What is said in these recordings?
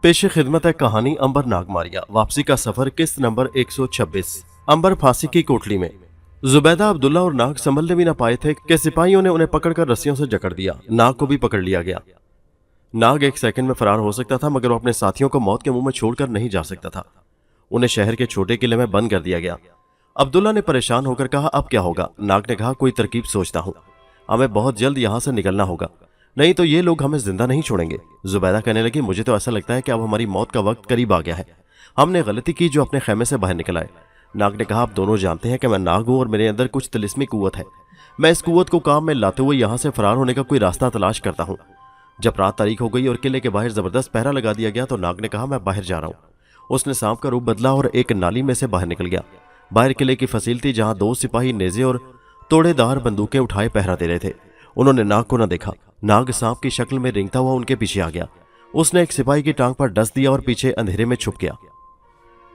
पेश खिदमत है कहानी अंबर नागमारिया वापसी का सफर किस्त नंबर 126। अंबर फांसी की कोठरी में। जुबैदा, अब्दुल्ला और नाग संभलने भी न पाए थे कि सिपाहियों ने उन्हें पकड़कर रस्सियों से जकड़ दिया। नाग को भी पकड़ लिया गया। नाग एक सेकंड में फरार हो सकता था, मगर वो अपने साथियों को मौत के मुंह में छोड़कर नहीं जा सकता था। उन्हें शहर के छोटे किले में बंद कर दिया गया। अब्दुल्ला ने परेशान होकर कहा, अब क्या होगा? नाग ने कहा, कोई तरकीब सोचता हूं। हमें बहुत जल्द यहां से निकलना होगा, नहीं तो ये लोग हमें जिंदा नहीं छोड़ेंगे। जुबैदा कहने लगी, मुझे तो ऐसा लगता है कि अब हमारी मौत का वक्त करीब आ गया है। हमने गलती की जो अपने खेमे से बाहर निकल आए। नाग ने कहा, आप दोनों जानते हैं कि मैं नाग हूं और मेरे अंदर कुछ तिलिस्मी कुव्वत है। मैं इस कुव्वत को काम में लाते हुए यहां से फरार होने का कोई रास्ता तलाश करता हूं। जब रात तारीख हो गई और किले के बाहर जबरदस्त पहरा लगा दिया गया तो नाग ने कहा, मैं बाहर जा रहा हूं। उसने सांप का रूप बदला और एक नाली में से बाहर निकल गया। बाहर किले की फसील थी, जहां 2 सिपाही नेजे और तोड़ेदार बंदूकें उठाए पहरा दे रहे थे। उन्होंने नाग को न देखा। नाग सांप की शक्ल में रेंगता हुआ उनके पीछे आ गया। उसने एक सिपाही की टांग पर डस दिया और पीछे अंधेरे में छुप गया।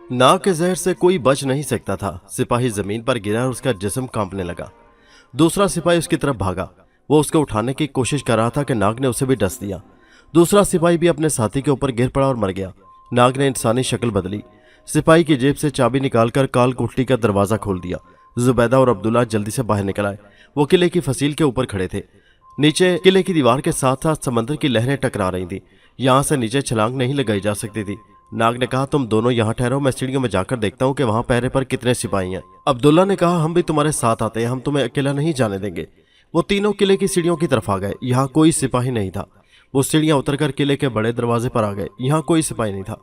नाग के जहर से कोई बच नहीं सकता था। सिपाही जमीन पर गिरा और उसका जिस्म कांपने लगा। दूसरा सिपाही उसकी तरफ भागा। वो उसको उठाने की कोशिश कर रहा था कि नाग ने उसे भी डस दिया। दूसरा सिपाही भी अपने साथी के ऊपर गिर पड़ा और मर गया। नाग ने इंसानी शक्ल बदली। सिपाही की जेब से चाबी निकालकर काल कोठरी का दरवाजा खोल दिया। जुबैदा और अब्दुल्ला जल्दी से बाहर निकल आए। वो किले की फसील के ऊपर खड़े थे। नीचे किले की दीवार के साथ साथ समंदर की लहरें टकरा रही थी। यहां से नीचे छलांग नहीं लगाई जा सकती थी। नाग ने कहा, तुम दोनों यहां ठहरो, मैं सीढ़ियों में जाकर देखता हूं कि वहां पहरे पर कितने सिपाही हैं। अब्दुल्ला ने कहा, हम भी तुम्हारे साथ आते हैं, हम तुम्हें अकेला नहीं जाने देंगे। वो तीनों किले की सीढ़ियों की तरफ आ गए। यहाँ कोई सिपाही नहीं था। वो सीढ़ियां उतरकर किले के बड़े दरवाजे पर आ गए। यहाँ कोई सिपाही नहीं था।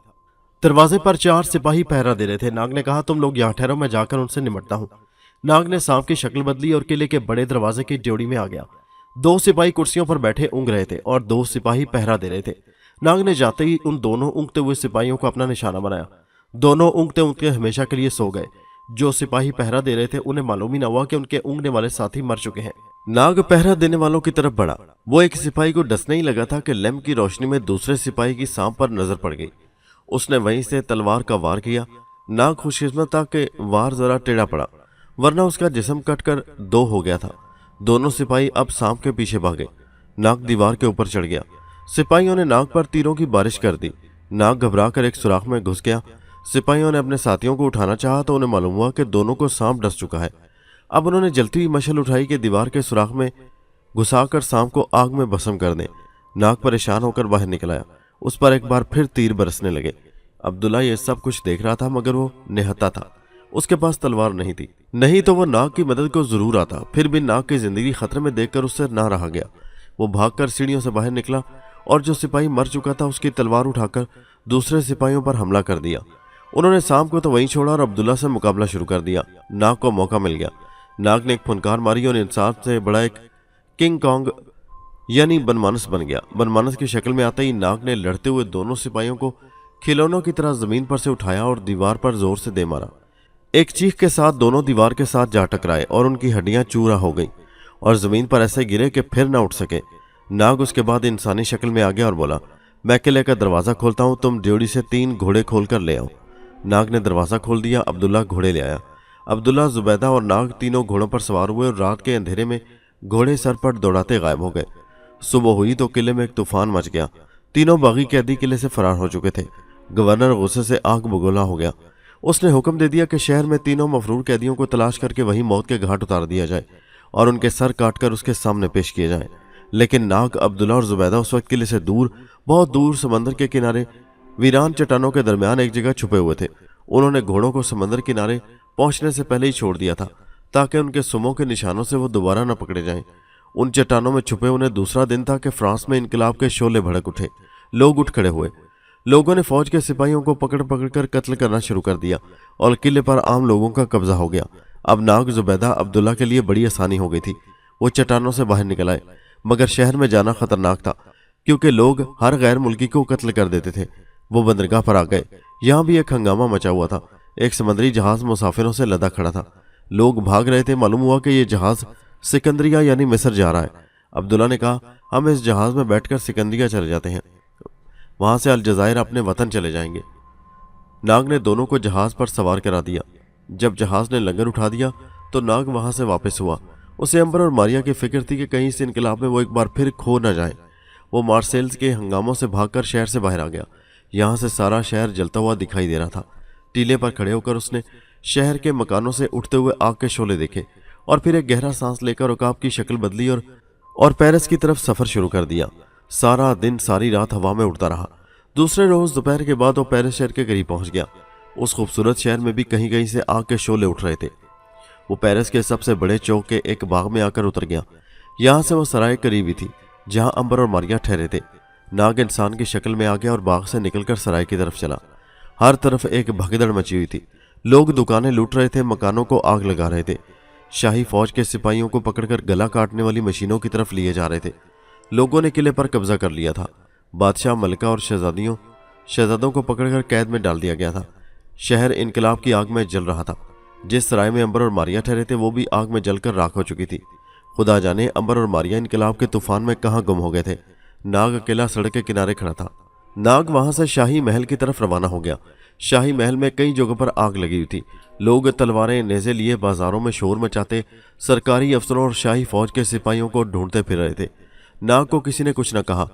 दरवाजे पर 4 सिपाही पहरा दे रहे थे। नाग ने कहा, तुम लोग यहाँ ठहरो, मैं जाकर उनसे निमटता हूँ। नाग ने सांप की शक्ल बदली और किले के बड़े दरवाजे की ड्योढ़ी में आ गया। 2 सिपाही कुर्सियों पर बैठे ऊँग रहे थे और 2 सिपाही पहरा दे रहे थे। नाग ने जाते ही उन दोनों ऊँगते हुए सिपाहियों को अपना निशाना बनाया। दोनों ऊँगते ऊँगते हमेशा के लिए सो गए। जो सिपाही पहरा दे रहे थे उन्हें मालूम ही न हुआ कि उनके ऊँगने वाले साथी मर चुके हैं। नाग पहरा देने वालों की तरफ बढ़ा। वो एक सिपाही को डसने ही लगा था कि लैंप की रोशनी में दूसरे सिपाही की सांप पर नजर पड़ गई। उसने वहीं से तलवार का वार किया। नाग खुशकिस्मत था कि वार जरा टेढ़ा पड़ा, वरना उसका जिस्म कटकर 2 हो गया था। दोनों सिपाही अब सांप के पीछे भागे। नाग दीवार के ऊपर चढ़ गया। सिपाहियों ने नाग पर तीरों की बारिश कर दी। नाग घबराकर एक सुराख में घुस गया। सिपाहियों ने अपने साथियों को उठाना चाहा तो उन्हें मालूम हुआ कि दोनों को सांप डस चुका है। अब उन्होंने जलती हुई मशाल उठाई कि दीवार के सुराख में घुसाकर सांप को आग में भस्म कर दें। नाग परेशान होकर बाहर निकल आया। उस पर एक बार फिर तीर बरसने लगे। अब्दुल्ला ये सब कुछ देख रहा था, मगर वो निहत्था था। उसके पास तलवार नहीं थी, नहीं तो वो नाग की मदद को जरूर आता। फिर भी नाग की जिंदगी खतरे में देखकर उससे ना रहा गया। वो भागकर सीढ़ियों से बाहर निकला और जो सिपाही मर चुका था उसकी तलवार उठाकर दूसरे सिपाहियों पर हमला कर दिया। उन्होंने सांप को तो वहीं छोड़ा और अब्दुल्ला से मुकाबला शुरू कर दिया। नाग को मौका मिल गया। नाग ने एक फुनकार मारी और इंसान से बड़ा एक किंग कॉन्ग यानी बनमानस बन गया। बनमानस की शक्ल में आते ही नाग ने लड़ते हुए दोनों सिपाहियों को खिलौनों की तरह जमीन पर से उठाया और दीवार पर जोर से दे मारा। एक चीख के साथ दोनों दीवार के साथ जा टकराए और उनकी हड्डियां चूरा हो गईं और जमीन पर ऐसे गिरे कि फिर ना उठ सके। नाग उसके बाद इंसानी शक्ल में आ गया और बोला, मैं किले का दरवाजा खोलता हूं, तुम ड्योढ़ी से 3 घोड़े खोल कर ले आओ। नाग ने दरवाजा खोल दिया। अब्दुल्ला घोड़े ले आया। अब्दुल्ला, जुबैदा और नाग तीनों घोड़ों पर सवार हुए और रात के अंधेरे में घोड़े सर पर दौड़ाते गायब हो गए। सुबह हुई तो किले में एक तूफान मच गया। तीनों बागी कैदी किले से फरार हो चुके थे। गवर्नर गुस्से से आग बगोला हो गया। उसने हुक्म दे दिया कि शहर में तीनों मफरूर कैदियों को तलाश करके वहीं मौत के घाट उतार दिया जाए और उनके सर काटकर उसके सामने पेश किए जाएं। लेकिन नाग, अब्दुल्ला और जुबैदा उस वक्त किले से दूर, बहुत दूर समंदर के किनारे वीरान चट्टानों के दरमियान एक जगह छुपे हुए थे। उन्होंने घोड़ों को समंदर किनारे पहुंचने से पहले ही छोड़ दिया था ताकि उनके सुमों के निशानों से वो दोबारा न पकड़े जाएं। उन चट्टानों में छुपे उन्हें दूसरा दिन था कि फ्रांस में इनकलाब के शोले भड़क उठे। लोग उठ खड़े हुए। लोगों ने फौज के सिपाहियों को पकड़ पकड़ कर कत्ल करना शुरू कर दिया और किले पर आम लोगों का कब्जा हो गया। अब नाग, जुबैदा, अब्दुल्ला के लिए बड़ी आसानी हो गई थी। वो चट्टानों से बाहर निकल आए, मगर शहर में जाना खतरनाक था क्योंकि लोग हर गैर मुल्की को कत्ल कर देते थे। वो बंदरगाह पर आ गए। यहाँ भी एक हंगामा मचा हुआ था। एक समुद्री जहाज मुसाफिरों से लदा खड़ा था। लोग भाग रहे थे। मालूम हुआ कि ये जहाज सिकंदरिया यानी मिस्र जा रहा है। अब्दुल्ला ने कहा, हम इस जहाज में बैठकर सिकंदरिया चले जाते हैं, वहां से अलजायर अपने वतन चले जाएंगे। नाग ने दोनों को जहाज पर सवार करा दिया। जब जहाज ने लंगर उठा दिया तो नाग वहां से वापस हुआ। उसे अंबर और मारिया की फिक्र थी कि कहीं इस इनकलाब में वो एक बार फिर खो न जाए। वो मार्सेल्स के हंगामों से भागकर शहर से बाहर आ गया। यहाँ से सारा शहर जलता हुआ दिखाई दे रहा था। टीले पर खड़े होकर उसने शहर के मकानों से उठते हुए आग के शोले देखे और फिर एक गहरा सांस लेकर उकाब की शक्ल बदली और पेरिस की तरफ सफर शुरू कर दिया। सारा दिन सारी रात हवा में उड़ता रहा। दूसरे रोज दोपहर के बाद वो पेरिस शहर के करीब पहुंच गया। उस खूबसूरत शहर में भी कहीं कहीं से आग के शोले उठ रहे थे। वो पेरिस के सबसे बड़े चौक के एक बाग में आकर उतर गया। यहाँ से वो सराय करीब ही थी जहाँ अंबर और मारिया ठहरे थे। नाग इंसान की शक्ल में आ गया और बाग से निकलकर सराय की तरफ चला। हर तरफ एक भगदड़ मची हुई थी। लोग दुकानें लूट रहे थे, मकानों को आग लगा रहे थे। शाही फौज के सिपाहियों को पकड़कर गला काटने वाली मशीनों की तरफ लिए जा रहे थे। लोगों ने किले पर कब्जा कर लिया था। बादशाह, मलका और शहजादों को पकड़कर कैद में डाल दिया गया था। शहर इनकलाब की आग में जल रहा था। जिस सराय में अंबर और मारिया ठहरे थे वो भी आग में जलकर राख हो चुकी थी। खुदा जाने अंबर और मारिया इनकलाब के तूफान में कहाँ गुम हो गए थे। नाग अकेला सड़क के किनारे खड़ा था। नाग वहां से शाही महल की तरफ रवाना हो गया। शाही महल में कई जगहों पर आग लगी हुई थी। लोग तलवारें नेज़े लिए बाजारों में शोर मचाते सरकारी अफसरों और शाही फौज के सिपाहियों को ढूंढते फिर रहे थे। नाग को किसी ने कुछ न कहा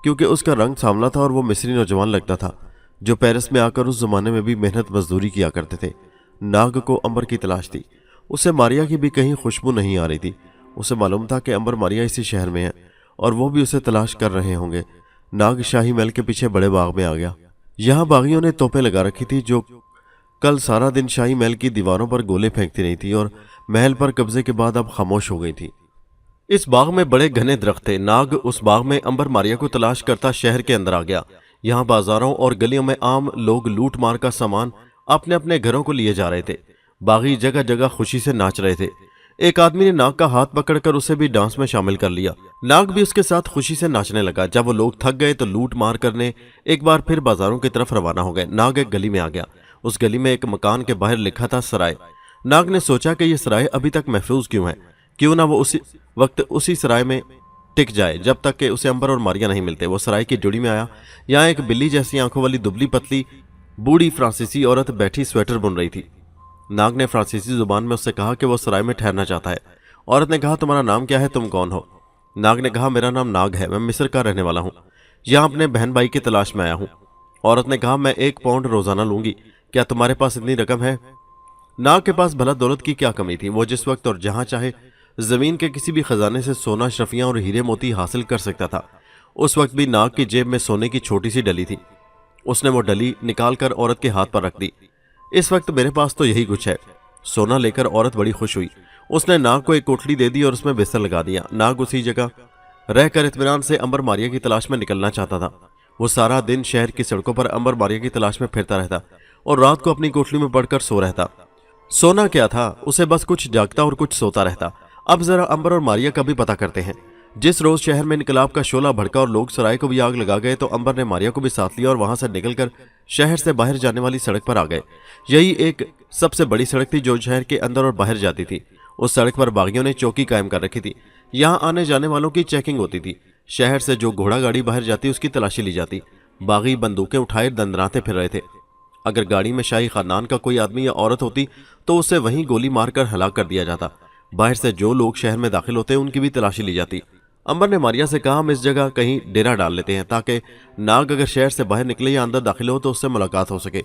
क्योंकि उसका रंग सांवला था और वो मिस्री नौजवान लगता था जो पेरिस में आकर उस जमाने में भी मेहनत मजदूरी किया करते थे। नाग को अंबर की तलाश थी। उसे मारिया की भी कहीं खुशबू नहीं आ रही थी। उसे मालूम था कि अंबर मारिया इसी शहर में है और वो भी उसे तलाश कर रहे होंगे। नाग शाही महल के पीछे बड़े बाग में आ गया। यहाँ बागियों ने तोपें लगा रखी थी जो कल सारा दिन शाही महल की दीवारों पर गोले फेंकती रही थी और महल पर कब्जे के बाद अब खामोश हो गई थी। इस बाग में बड़े घने दरख्त थे। नाग उस बाग में अंबर मारिया को तलाश करता शहर के अंदर आ गया। यहाँ बाजारों और गलियों में आम लोग लूट मार का सामान अपने अपने घरों को लिए जा रहे थे। बागी जगह जगह खुशी से नाच रहे थे। एक आदमी ने नाग का हाथ पकड़कर उसे भी डांस में शामिल कर लिया। नाग भी उसके साथ खुशी से नाचने लगा। जब वो लोग थक गए तो लूट मार करने एक बार फिर बाजारों की तरफ रवाना हो गए। नाग एक गली में आ गया। उस गली में एक मकान के बाहर लिखा था सराय। नाग ने सोचा कि यह सराय अभी तक महफूज क्यों है, क्यों ना वो उसी वक्त उसी सराय में टिक जाए जब तक कि उसे अंबर और मारिया नहीं मिलते। वो सराय की जुड़ी में आया। यहाँ एक बिल्ली जैसी आंखों वाली दुबली पतली बूढ़ी फ्रांसीसी औरत बैठी स्वेटर बुन रही थी। नाग ने फ्रांसीसी जुबान में उससे कहा कि वो सराय में ठहरना चाहता है। औरत ने कहा, तुम्हारा नाम क्या है, तुम कौन हो? नाग ने कहा, मेरा नाम नाग है, मैं मिस्र का रहने वाला हूँ, यहाँ अपने बहन भाई की तलाश में आया हूँ। औरत ने कहा, मैं 1 पाउंड रोजाना लूंगी, क्या तुम्हारे पास इतनी रकम है? नाग के पास भला दौलत की क्या कमी थी। वो जिस वक्त और जहाँ चाहे जमीन के किसी भी खजाने से सोना, शरफियाँ और हीरे मोती हासिल कर सकता था। उस वक्त भी नाग की जेब में सोने की छोटी सी डली थी। उसने वो डली निकालकर औरत के हाथ पर रख दी। इस वक्त मेरे पास तो यही कुछ है। सोना लेकर औरत बड़ी खुश हुई। उसने नाग को एक कोठली दे दी और उसमें बिस्तर लगा दिया। नाग उसी जगह रहकर इत्मीनान से अंबर मारिया की तलाश में निकलना चाहता था। वो सारा दिन शहर की सड़कों पर अंबर मारिया की तलाश में फिरता रहता और रात को अपनी कोठली में पड़कर सो रहता। सोना क्या था, उसे बस कुछ जागता और कुछ सोता रहता। अब जरा अंबर और मारिया का भी पता करते हैं। जिस रोज शहर में इनकलाब का शोला भड़का और लोग सराय को भी आग लगा गए तो अंबर ने मारिया को भी साथ लिया और वहां से निकलकर शहर से बाहर जाने वाली सड़क पर आ गए। यही एक सबसे बड़ी सड़क थी जो शहर के अंदर और बाहर जाती थी। उस सड़क पर बागियों ने चौकी कायम कर रखी थी। यहाँ आने जाने वालों की चेकिंग होती थी। शहर से जो घोड़ा गाड़ी बाहर जाती उसकी तलाशी ली जाती। बागी बंदूकें उठाए दंदराते फिर रहे थे। अगर गाड़ी में शाही खानदान का कोई आदमी या औरत होती तो उसे वहीं गोली मारकर हलाक कर दिया जाता। बाहर से जो लोग शहर में दाखिल होते उनकी भी तलाशी ली जाती। अंबर ने मारिया से कहा, हम इस जगह कहीं डेरा डाल लेते हैं ताकि नाग अगर शहर से बाहर निकले या अंदर दाखिल हो तो उससे मुलाकात हो सके।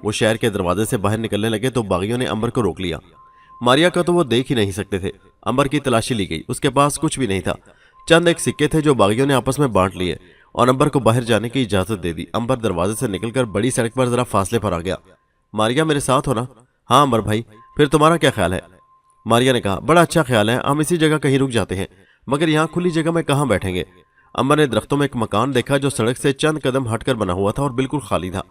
वो शहर के दरवाजे से बाहर निकलने लगे तो बागियों ने अंबर को रोक लिया। मारिया का तो वो देख ही नहीं सकते थे। अंबर की तलाशी ली गई। उसके पास कुछ भी नहीं था। चंद एक सिक्के थे जो बागियों ने आपस में बांट लिए और अंबर को बाहर जाने की इजाजत दे दी। अंबर दरवाजे से निकलकर बड़ी सड़क पर जरा फासले पर आ गया। मारिया, मेरे साथ हो ना? हाँ अंबर भाई, फिर तुम्हारा क्या ख्याल है? मारिया ने कहा, बड़ा अच्छा ख्याल है, हम इसी जगह कहीं रुक जाते हैं, मगर यहाँ खुली जगह में कहाँ बैठेंगे? अंबर ने दरख्तों में एक मकान देखा जो सड़क से चंद कदम हटकर बना हुआ था और बिल्कुल खाली था।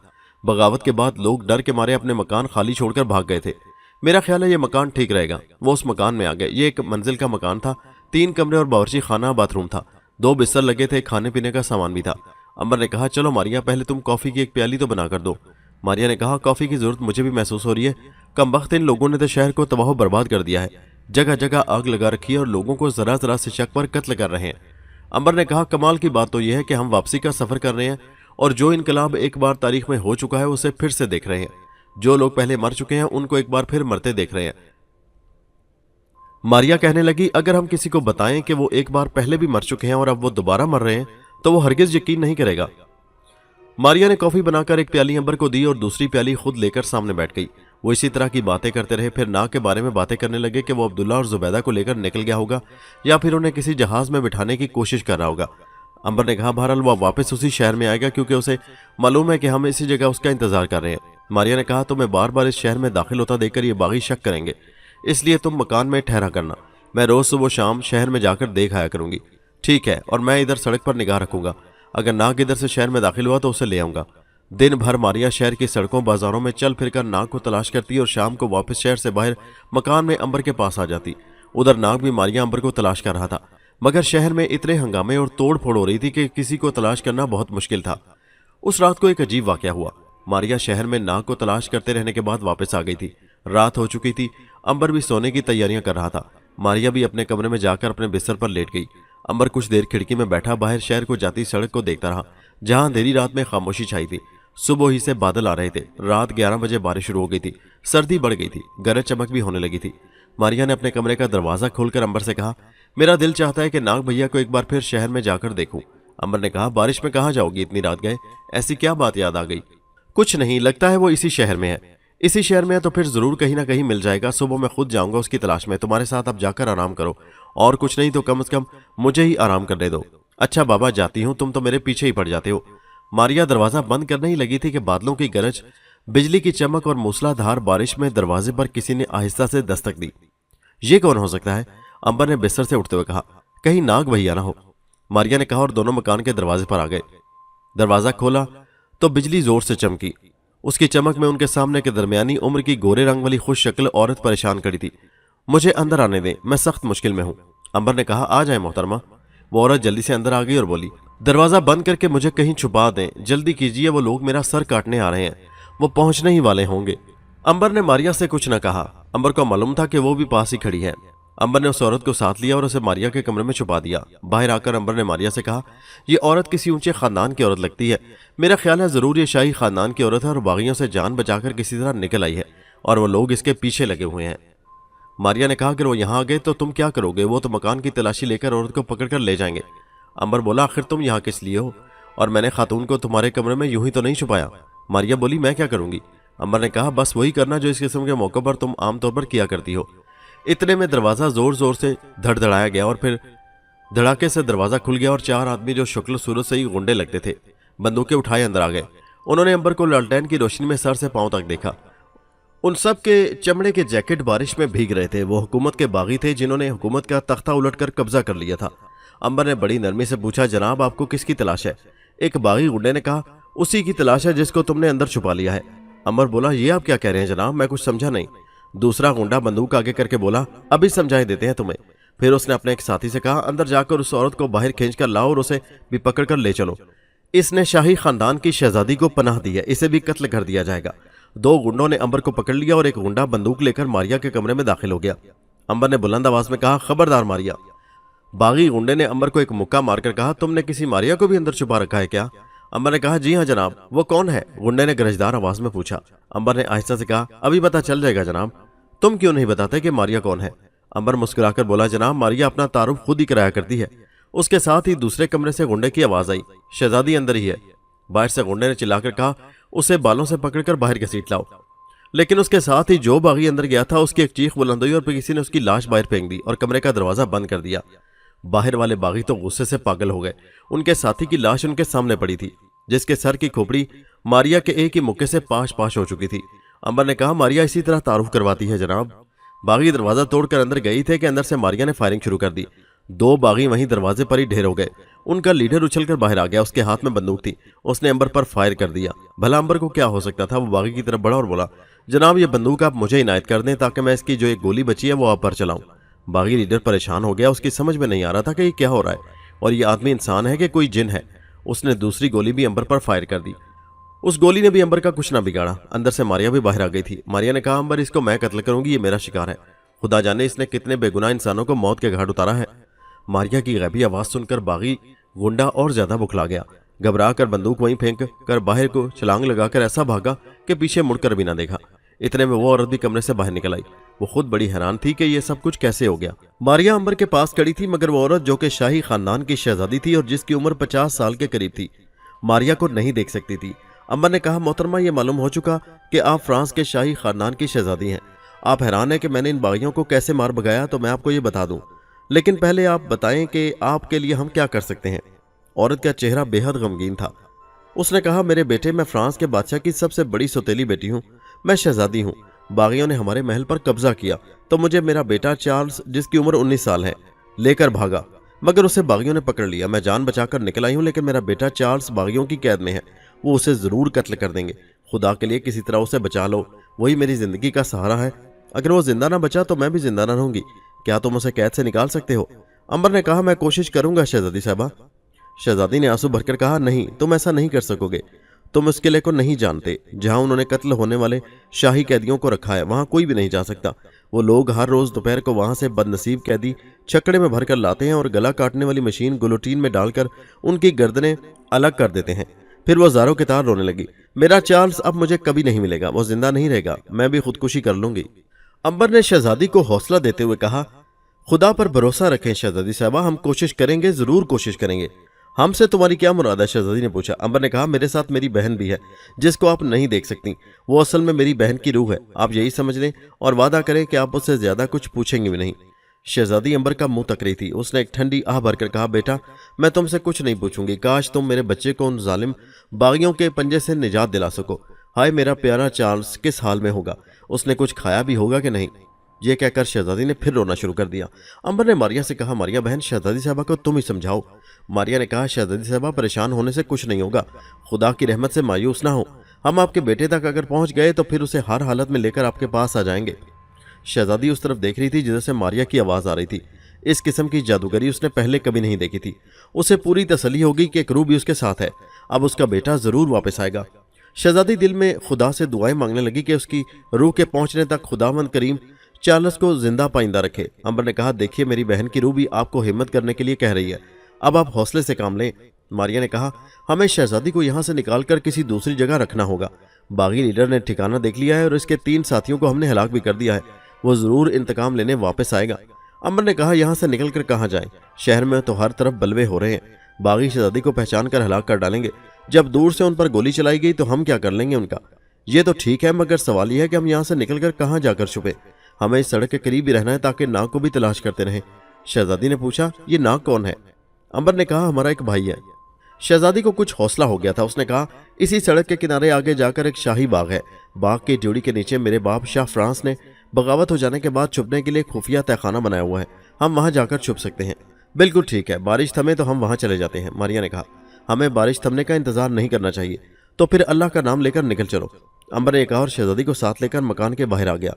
बगावत के बाद लोग डर के मारे अपने मकान खाली छोड़कर भाग गए थे। मेरा ख्याल है ये मकान ठीक रहेगा। वो उस मकान में आ गए। ये एक मंजिल का मकान था। 3 कमरे और बावर्ची खाना, बाथरूम था। 2 बिस्तर लगे थे, खाने पीने का सामान भी था। अंबर ने कहा, चलो मारिया, पहले तुम कॉफी की एक प्याली तो बना कर दो। मारिया ने कहा, कॉफी की जरूरत मुझे भी महसूस हो रही है। कमबख्त इन लोगों ने तो शहर को तबाह बर्बाद कर दिया है। जगह जगह आग लगा रखी है और लोगों को जरा जरा से शक पर कत्ल कर रहे हैं। अंबर ने कहा, कमाल की बात तो यह है कि हम वापसी का सफर कर रहे हैं और जो इनकलाब एक बार तारीख में हो चुका है उसे फिर से देख रहे हैं। जो लोग पहले मर चुके हैं उनको एक बार फिर मरते देख रहे हैं। मारिया कहने लगी, अगर हम किसी को बताएं कि वो एक बार पहले भी मर चुके हैं और अब वो दोबारा मर रहे हैं तो वो हरगिज यकीन नहीं करेगा। मारिया ने कॉफी बनाकर एक प्याली अंबर को दी और दूसरी प्याली खुद लेकर सामने बैठ गई। वो इसी तरह की बातें करते रहे। फिर नाग के बारे में बातें करने लगे कि वो अब्दुल्ला और जुबैदा को लेकर निकल गया होगा या फिर उन्हें किसी जहाज में बिठाने की कोशिश कर रहा होगा। अंबर ने कहा बहरहाल वो वापस उसी शहर में आएगा क्योंकि उसे मालूम है कि हम इसी जगह उसका इंतजार कर रहे हैं। मारिया ने कहा तुम्हें बार बार इस शहर में दाखिल होता देखकर ये बागी शक करेंगे, इसलिए तुम मकान में ठहरा करना। मैं रोज सुबह शाम शहर में जाकर देख आया करूंगी। ठीक है, और मैं इधर सड़क पर निगाह रखूंगा। अगर नाग इधर से शहर में दाखिल हुआ तो उसे ले आऊंगा। दिन भर मारिया शहर की सड़कों बाजारों में चल फिरकर नाग को तलाश करती और शाम को वापस शहर से बाहर मकान में अंबर के पास आ जाती। उधर नाग भी मारिया अंबर को तलाश कर रहा था, मगर शहर में इतने हंगामे और तोड़ फोड़ हो रही थी कि किसी को तलाश करना बहुत मुश्किल था। उस रात को एक अजीब वाकया हुआ। मारिया शहर में नाग को तलाश करते रहने के बाद वापस आ गई थी। रात हो चुकी थी। अंबर भी सोने की तैयारियां कर रहा था। मारिया भी अपने कमरे में जाकर अपने बिस्तर पर लेट गई। अंबर कुछ देर खिड़की में बैठा बाहर शहर को जाती सड़क को देखता रहा, जहां अंधेरी रात में खामोशी छाई थी। सुबह ही से बादल आ रहे थे। रात 11 बजे बारिश शुरू हो गई थी। सर्दी बढ़ गई थी। गरज चमक भी होने लगी थी। मारिया ने अपने कमरे का दरवाजा खोलकर अंबर से कहा, मेरा दिल चाहता है कि नाग भैया को एक बार फिर शहर में जाकर देखूं। अंबर ने कहा, बारिश में कहाँ जाओगी, इतनी रात गए, ऐसी क्या बात याद आ गई? कुछ नहीं, लगता है वो इसी शहर में है। इसी शहर में है तो फिर जरूर कहीं ना कहीं मिल जाएगा। सुबह मैं खुद जाऊंगा उसकी तलाश में। तुम्हारे साथ अब जाकर आराम करो, और कुछ नहीं तो कम से कम मुझे ही आराम करने दो। अच्छा बाबा, जाती हूँ, तुम तो मेरे पीछे ही पड़ जाते हो। मारिया दरवाजा बंद करने ही लगी थी कि बादलों की गरज, बिजली की चमक और मूसलाधार बारिश में दरवाजे पर किसी ने आहिस्ता से दस्तक दी। ये कौन हो सकता है? अंबर ने बिस्तर से उठते हुए कहा। कहीं नाग भैया ना हो, मारिया ने कहा और दोनों मकान के दरवाजे पर आ गए। दरवाजा खोला तो बिजली जोर से चमकी। उसकी चमक में उनके सामने के दरमियानी उम्र की गोरे रंग वाली खुश शक्ल औरत परेशान खड़ी थी। मुझे अंदर आने दें, मैं सख्त मुश्किल में हूं। अंबर ने कहा, आ जाए मोहतरमा। वो औरत जल्दी से अंदर आ गई और बोली, दरवाजा बंद करके मुझे कहीं छुपा दें, जल्दी कीजिए, वो लोग मेरा सर काटने आ रहे हैं, वो पहुंचने ही वाले होंगे। अंबर ने मारिया से कुछ न कहा। अंबर को मालूम था कि वो भी पास ही खड़ी है। अंबर ने उस औरत को साथ लिया और उसे मारिया के कमरे में छुपा दिया। बाहर आकर अंबर ने मारिया से कहा, यह औरत किसी ऊंचे खानदान की औरत लगती है। मेरा ख्याल है जरूर ये शाही खानदान की औरत है और बागियों से जान बचाकर किसी तरह निकल आई है और वो लोग इसके पीछे लगे हुए हैं। मारिया ने कहा, अगर वो यहाँ आ गए तो तुम क्या करोगे? वो तो मकान की तलाशी लेकर औरत को पकड़ कर ले जाएंगे। अंबर बोला, आखिर तुम यहाँ किस लिए हो? और मैंने खातून को तुम्हारे कमरे में यूं ही तो नहीं छुपाया। मारिया बोली, मैं क्या करूंगी? अंबर ने कहा, बस वही करना जो इस किस्म के मौके पर तुम आमतौर पर किया करती हो। इतने में दरवाजा जोर जोर से धड़धड़ाया गया और फिर धड़ाके से दरवाजा खुल गया और 4 आदमी जो शुक्ल सूरत से ही गुंडे लगते थे, बंदूकें उठाए अंदर आ गए। उन्होंने अंबर को लालटेन की रोशनी में सर से पांव तक देखा। उन सब के चमड़े के जैकेट बारिश में भीग रहे थे। वो हुकूमत के बागी थे जिन्होंने हुकूमत का तख्ता उलटकर कब्जा कर लिया था। अंबर ने बड़ी नरमी से पूछा, जनाब आपको किसकी तलाश है? एक बागी गुंडे ने कहा, उसी की तलाश है जिसको तुमने अंदर छुपा लिया है। अंबर बोला, ये आप क्या कह रहे हैं जनाब, मैं कुछ समझा नहीं। दूसरा गुंडा बंदूक आगे करके बोला, अभी समझाई देते हैं तुम्हें। फिर उसने अपने एक साथी से कहा, अंदर जाकर उस औरत को बाहर खींच कर लाओ और उसे भी पकड़ कर ले चलो। इसने शाही खानदान की शहजादी को पनाह दी है, इसे भी कत्ल कर दिया जाएगा। 2 गुंडों ने अंबर को पकड़ लिया और एक गुंडा बंदूक लेकर मारिया के कमरे में दाखिल हो गया। अंबर ने बुलंद आवाज में कहा, खबरदार मारिया। बागी गुंडे ने अंबर को एक मुक्का मारकर कहा, तुमने किसी मारिया को भी अंदर छुपा रखा है क्या? अंबर ने कहा, जी हाँ जनाब। वो कौन है? गुंडे ने गरजदार आवाज में पूछा। अंबर ने आहिस्ता से कहा, अभी पता चल जाएगा जनाब। तुम क्यों नहीं बताते कि मारिया कौन है? अंबर मुस्कुराकर बोला, जनाब मारिया अपना तारुफ खुद ही कराया करती है। उसके साथ ही दूसरे कमरे से गुंडे की आवाज आई, शहजादी अंदर ही है। बाहर से गुंडे ने चिल्लाकर कहा, उसे बालों से पकड़कर बाहर घसीट लाओ। लेकिन उसके साथ ही जो बागी अंदर गया था उसकी एक चीख बुलंद हुई और फिर किसी ने उसकी लाश बाहर फेंक दी और कमरे का दरवाजा बंद कर दिया। बाहर वाले बागी तो गुस्से से पागल हो गए। उनके साथी की लाश उनके सामने पड़ी थी, जिसके सर की खोपड़ी मारिया के एक ही मुक्के से पाश पाश हो चुकी थी। अंबर ने कहा, मारिया इसी तरह तारुफ करवाती है जनाब। बागी दरवाजा तोड़कर अंदर गई थे कि अंदर से मारिया ने फायरिंग शुरू कर दी। 2 बागी वहीं दरवाजे पर ही ढेर हो गए। उनका लीडर उछलकर बाहर आ गया। उसके हाथ में बंदूक थी। उसने अंबर पर फायर कर दिया। भला अंबर को क्या हो सकता था? वो बागी की तरफ बढ़ा और बोला, जनाब ये बंदूक आप मुझे इनायत कर दें ताकि मैं इसकी जो एक गोली बची है वो आप पर चलाऊं। बागी लीडर परेशान हो गया। उसकी समझ में नहीं आ रहा था कि ये क्या हो रहा है और ये आदमी इंसान है कि कोई जिन है। उसने दूसरी गोली भी अंबर पर फायर कर दी। उस गोली ने भी अंबर का कुछ ना बिगाड़ा। अंदर से मारिया भी बाहर आ गई थी। मारिया ने कहा, अंबर इसको मैं कत्ल करूंगी, ये मेरा शिकार है। खुदा जाने इसने कितने बेगुनाह इंसानों को मौत के घाट उतारा है। मारिया की गैबी आवाज सुनकर बागी गुंडा और ज्यादा बुखला गया। घबरा कर बंदूक वहीं फेंक कर बाहर को छलांग लगाकर ऐसा भागा कि पीछे मुड़कर भी ना देखा। इतने में वो औरत भी कमरे से बाहर निकल आई। वो खुद बड़ी हैरान थी कि ये सब कुछ कैसे हो गया। मारिया अंबर के पास खड़ी थी, मगर वो औरत जो कि शाही खानदान की शहजादी थी और जिसकी उम्र 50 साल के करीब थी, मारिया को नहीं देख सकती थी। अंबर ने कहा, मोहतरमा, ये मालूम हो चुका कि आप फ्रांस के शाही खानदान की शहजादी हैं। आप हैरान हैं कि मैंने इन बागियों को कैसे मार भगाया, तो मैं आपको ये बता दूं, लेकिन पहले आप बताएं कि आपके लिए हम क्या कर सकते हैं। औरत का चेहरा बेहद गमगीन था। उसने कहा, मेरे बेटे, मैं फ्रांस के बादशाह की सबसे बड़ी सौतेली बेटी हूँ। मैं शहजादी हूँ। बागियों ने हमारे महल पर कब्जा किया तो मुझे मेरा बेटा चार्ल्स, जिसकी उम्र 19 साल है, लेकर भागा, मगर उसे बागियों ने पकड़ लिया। मैं जान बचाकर निकल आई हूँ, लेकिन मेरा बेटा चार्ल्स बागियों की कैद में है। वो उसे जरूर कत्ल कर देंगे। खुदा के लिए किसी तरह उसे बचा लो, वही मेरी जिंदगी का सहारा है। अगर वो जिंदा ना बचा तो मैं भी जिंदा ना रहूंगी। क्या तुम उसे कैद से निकाल सकते हो? अंबर ने कहा, मैं कोशिश करूंगा शहजादी साहबा। शहजादी ने आंसू भरकर कहा, नहीं, तुम ऐसा नहीं कर सकोगे। तुम उस किले को नहीं जानते। जहां उन्होंने कत्ल होने वाले शाही कैदियों को रखा है, वहां कोई भी नहीं जा सकता। वो लोग हर रोज दोपहर को वहां से बदनसीब कैदी छकड़े में भरकर लाते हैं और गला काटने वाली मशीन गुलोटीन में डालकर उनकी गर्दनें अलग कर देते हैं। फिर वो ज़ारों के तार रोने लगी। मेरा चार्ल्स अब मुझे कभी नहीं मिलेगा, वो जिंदा नहीं रहेगा, मैं भी खुदकुशी कर लूंगी। अंबर ने शहजादी को हौसला देते हुए कहा, खुदा पर भरोसा रखें शहजादी साहबा, हम कोशिश करेंगे, जरूर कोशिश करेंगे। हमसे तुम्हारी क्या मुराद है? शहजादी ने पूछा। अंबर ने कहा, मेरे साथ मेरी बहन भी है, जिसको आप नहीं देख सकती। वो असल में मेरी बहन की रूह है। आप यही समझ लें और वादा करें कि आप उससे ज्यादा कुछ पूछेंगे भी नहीं। शहजादी अंबर का मुंह तक रही थी। उसने एक ठंडी आह भरकर कहा, बेटा, मैं तुमसे कुछ नहीं पूछूंगी। काश तुम मेरे बच्चे को उन जालिम बागियों के पंजे से निजात दिला सको। हाय, मेरा प्यारा चार्ल्स किस हाल में होगा? उसने कुछ खाया भी होगा कि नहीं? ये कहकर शहजादी ने फिर रोना शुरू कर दिया। अंबर ने मारिया से कहा, मारिया बहन, शहजादी साहबा को तुम ही समझाओ। मारिया ने कहा, शहजादी साहबा, परेशान होने से कुछ नहीं होगा। खुदा की रहमत से मायूस ना हो। हम आपके बेटे तक अगर पहुंच गए तो फिर उसे हर हालत में लेकर आपके पास आ जाएंगे। शहजादी उस तरफ देख रही थी जिधर से मारिया की आवाज आ रही थी। इस किस्म की जादूगरी उसने पहले कभी नहीं देखी थी। उसे पूरी तसल्ली होगी कि एक रूह भी उसके साथ है। अब उसका बेटा जरूर वापस आएगा। शहजादी दिल में खुदा से दुआएं मांगने लगी कि उसकी रूह के पहुंचने तक खुदावंद करीम चार्ल्स को जिंदा पाइंदा रखे। अंबर ने कहा, देखिए, मेरी बहन की रूह भी आपको हिम्मत करने के लिए कह रही है। अब आप हौसले से काम लें। मारिया ने कहा, हमें शहजादी को यहाँ से निकालकर किसी दूसरी जगह रखना होगा। बागी लीडर ने ठिकाना देख लिया है और इसके 3 साथियों को हमने हलाक भी कर दिया है। वो जरूर इंतकाम लेने वापस आएगा। अंबर ने कहा, यहाँ से निकलकर कहाँ जाएं? शहर में तो हर तरफ बलवे हो रहे हैं। बागी शहजादी को पहचान कर हलाक कर डालेंगे। जब दूर से उन पर गोली चलाई गई तो हम क्या कर लेंगे उनका? ये तो ठीक है, मगर सवाल यह है कि हम यहाँ से निकलकर कहाँ जाकर छुपे? हमें इस सड़क के करीब ही रहना है ताकि नाग को भी तलाश करते रहें। शहजादी ने पूछा, ये नाग कौन है? अंबर ने कहा, हमारा एक भाई है। शहजादी को कुछ हौसला हो गया था। उसने कहा, इसी सड़क के किनारे आगे जाकर एक शाही बाग है। बाग की ड्योढ़ी के नीचे मेरे बाप शाह फ्रांस ने बगावत हो जाने के बाद छुपने के लिए खुफिया तहखाना बनाया हुआ है। हम वहां जाकर छुप सकते हैं। बिल्कुल ठीक है, बारिश थमे तो हम वहां चले जाते हैं। मारिया ने कहा, हमें बारिश थमने का इंतजार नहीं करना चाहिए। तो फिर अल्लाह का नाम लेकर निकल चलो। अंबर ने कहा और शहजादी को साथ लेकर मकान के बाहर आ गया।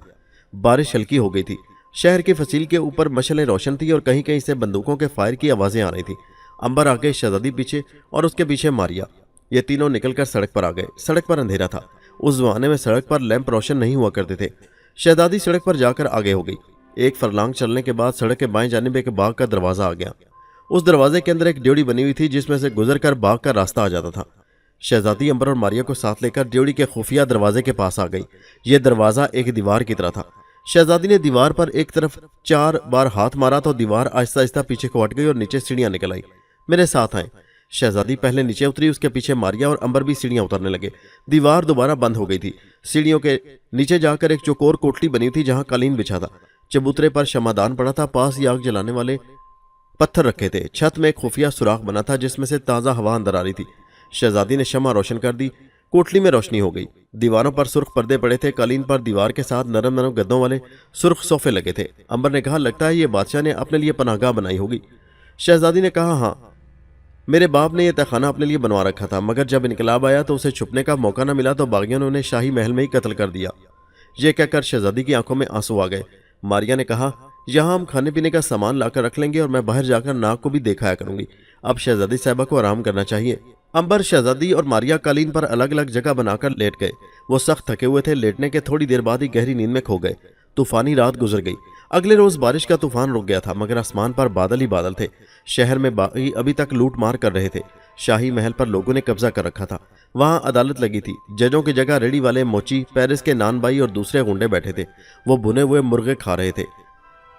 बारिश हल्की हो गई थी। शहर की फसील के ऊपर मशलें रोशन थी और कहीं कहीं से बंदूकों के फायर की आवाजें आ रही थी। अंबर आगे, शहजादी पीछे और उसके पीछे मारिया। ये तीनों निकलकर सड़क पर आ गए। सड़क पर अंधेरा था। उस जमाने में सड़क पर लैंप रोशन नहीं हुआ करते थे। शहजादी सड़क पर जाकर आगे हो गई। एक फरलांग चलने के बाद सड़क के बाएं जानिब एक बाग का दरवाजा आ गया। उस दरवाजे के अंदर एक ड्योढ़ी बनी हुई थी जिसमें से गुजरकर बाग का रास्ता आ जाता था। शहजादी अंबर और मारिया को साथ लेकर ड्योढ़ी के खुफिया दरवाजे के पास आ गई। यह दरवाजा एक दीवार की तरह था। शहजादी ने दीवार पर एक तरफ 4 बार हाथ मारा तो दीवार आहिस्ता आहिस्ता पीछे को हट गई और नीचे सीढ़ियां निकल आई। मेरे साथ आए। शहजादी पहले नीचे उतरी, उसके पीछे मारिया और अंबर भी सीढ़ियां उतरने लगे। दीवार दोबारा बंद हो गई थी। सीढ़ियों के नीचे जाकर एक चौकोर कोठली बनी थी जहां कालीन बिछा था। चबूतरे पर शमादान पड़ा था। पास ही आग जलाने वाले पत्थर रखे थे। छत में एक खुफिया सुराख बना था जिसमें से ताज़ा हवा अंदर आ रही थी। शहजादी ने शमा रोशन कर दी। कोठली में रोशनी हो गई। दीवारों पर सुर्ख पर्दे पड़े थे। कालीन पर दीवार के साथ नरम नरम गद्दों वाले सुर्ख सोफे लगे थे। अंबर ने कहा, लगता है ये बादशाह ने अपने लिए पनाहगाह बनाई होगी। शहजादी ने कहा, हाँ, मेरे बाप ने यह तहखाना अपने लिए बनवा रखा था, मगर जब इनकलाब आया तो उसे छुपने का मौका न मिला तो बागियों ने उन्हें शाही महल में ही कत्ल कर दिया। यह कहकर शहजादी की आंखों में आंसू आ गए। मारिया ने कहा, यहाँ हम खाने पीने का सामान लाकर रख लेंगे और मैं बाहर जाकर नाग को भी देखाया करूंगी। अब शहजादी साहिबा को आराम करना चाहिए। अंबर, शहजादी और मारिया कालीन पर अलग अलग जगह बनाकर लेट गए। वो सख्त थके हुए थे। लेटने के थोड़ी देर बाद ही गहरी नींद में खो गए। तूफानी रात गुजर गई। अगले रोज बारिश का तूफान रुक गया था, मगर आसमान पर बादल ही बादल थे। शहर में बागी अभी तक लूट मार कर रहे थे। शाही महल पर लोगों ने कब्जा कर रखा था। वहां अदालत लगी थी। जजों की जगह रेडी वाले मोची, पेरिस के नानबाई और दूसरे गुंडे बैठे थे। वो भुने हुए मुर्गे खा रहे थे।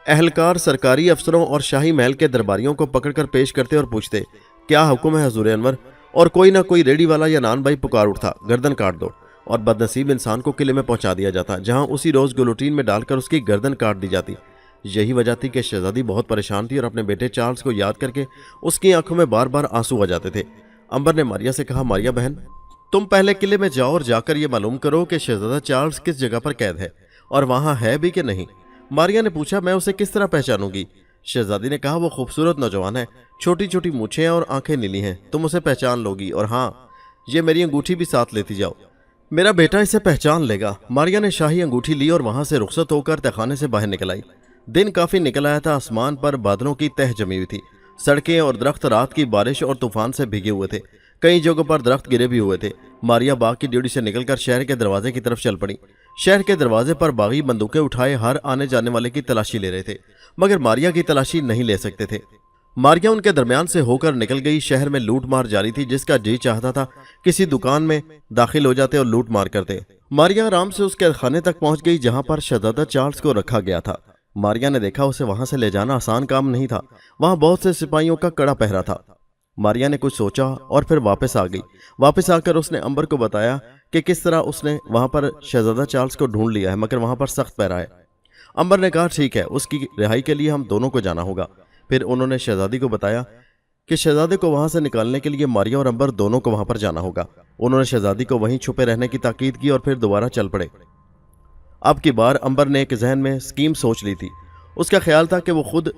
अहलकार सरकारी अफसरों और शाही महल के दरबारियों को पकड़कर पेश करते और पूछते, क्या हुक्म है हजूर अनवर? और कोई ना कोई रेडी वाला या नान भाई पुकार उठता, गर्दन काट दो, और बदनसीब इंसान को किले में पहुंचा दिया जाता, जहां उसी रोज गुलोटीन में डालकर उसकी गर्दन काट दी जाती। यही वजह थी कि शहजादी बहुत परेशान थी और अपने बेटे चार्ल्स को याद करके उसकी आंखों में बार बार आंसू आ जाते थे। अंबर ने मारिया से कहा, मारिया बहन, तुम पहले किले में जाओ और जाकर ये मालूम करो कि शहजादा चार्ल्स किस जगह पर कैद है और वहां है भी कि नहीं। मारिया ने पूछा, मैं उसे किस तरह पहचानूंगी? शहजादी ने कहा, वो खूबसूरत नौजवान है, छोटी छोटी मूछें और आंखें नीली हैं, तुम उसे पहचान लोगी। और हाँ, ये मेरी अंगूठी भी साथ लेती जाओ, मेरा बेटा इसे पहचान लेगा। मारिया ने शाही अंगूठी ली और वहां से रुखसत होकर तहखाने से बाहर निकल आई। दिन काफी निकल आया था, आसमान पर बादलों की तह जमी हुई थी। सड़कें और दरख्त रात की बारिश और तूफान से भीगे हुए थे, कई जगहों पर दरख्त गिरे भी हुए थे। मारिया बाग की ड्यूटी से निकलकर शहर के दरवाजे की तरफ चल पड़ी। शहर के दरवाजे पर बागी बंदूकें उठाए हर आने जाने वाले की तलाशी ले रहे थे, मगर मारिया की तलाशी नहीं ले सकते थे। मारिया उनके दरमियान से होकर निकल गई। शहर में लूट मार जारी थी, जिसका जी चाहता था किसी दुकान में दाखिल हो जाते और लूट मार करते। मारिया आराम से उसके खाने तक पहुंच गई जहां पर शहजादा चार्ल्स को रखा गया था। मारिया ने देखा उसे वहां से ले जाना आसान काम नहीं था, वहां बहुत से सिपाहियों का कड़ा पहरा था। मारिया ने कुछ सोचा और फिर वापस आ गई। वापस आकर उसने अंबर को बताया कि किस तरह उसने वहां पर शहजादा चार्ल्स को ढूंढ लिया है, मगर वहां पर सख्त पहरा है। अंबर ने कहा, ठीक है, उसकी रिहाई के लिए हम दोनों को जाना होगा। फिर उन्होंने शहजादी को बताया कि शहजादे को वहां से निकालने के लिए मारिया और अंबर दोनों को वहां पर जाना होगा। उन्होंने शहजादी को वहीं छुपे रहने की ताकीद की और फिर दोबारा चल पड़े। अब की बार अंबर ने एक जहन में स्कीम सोच ली थी। उसका ख्याल था कि वो खुद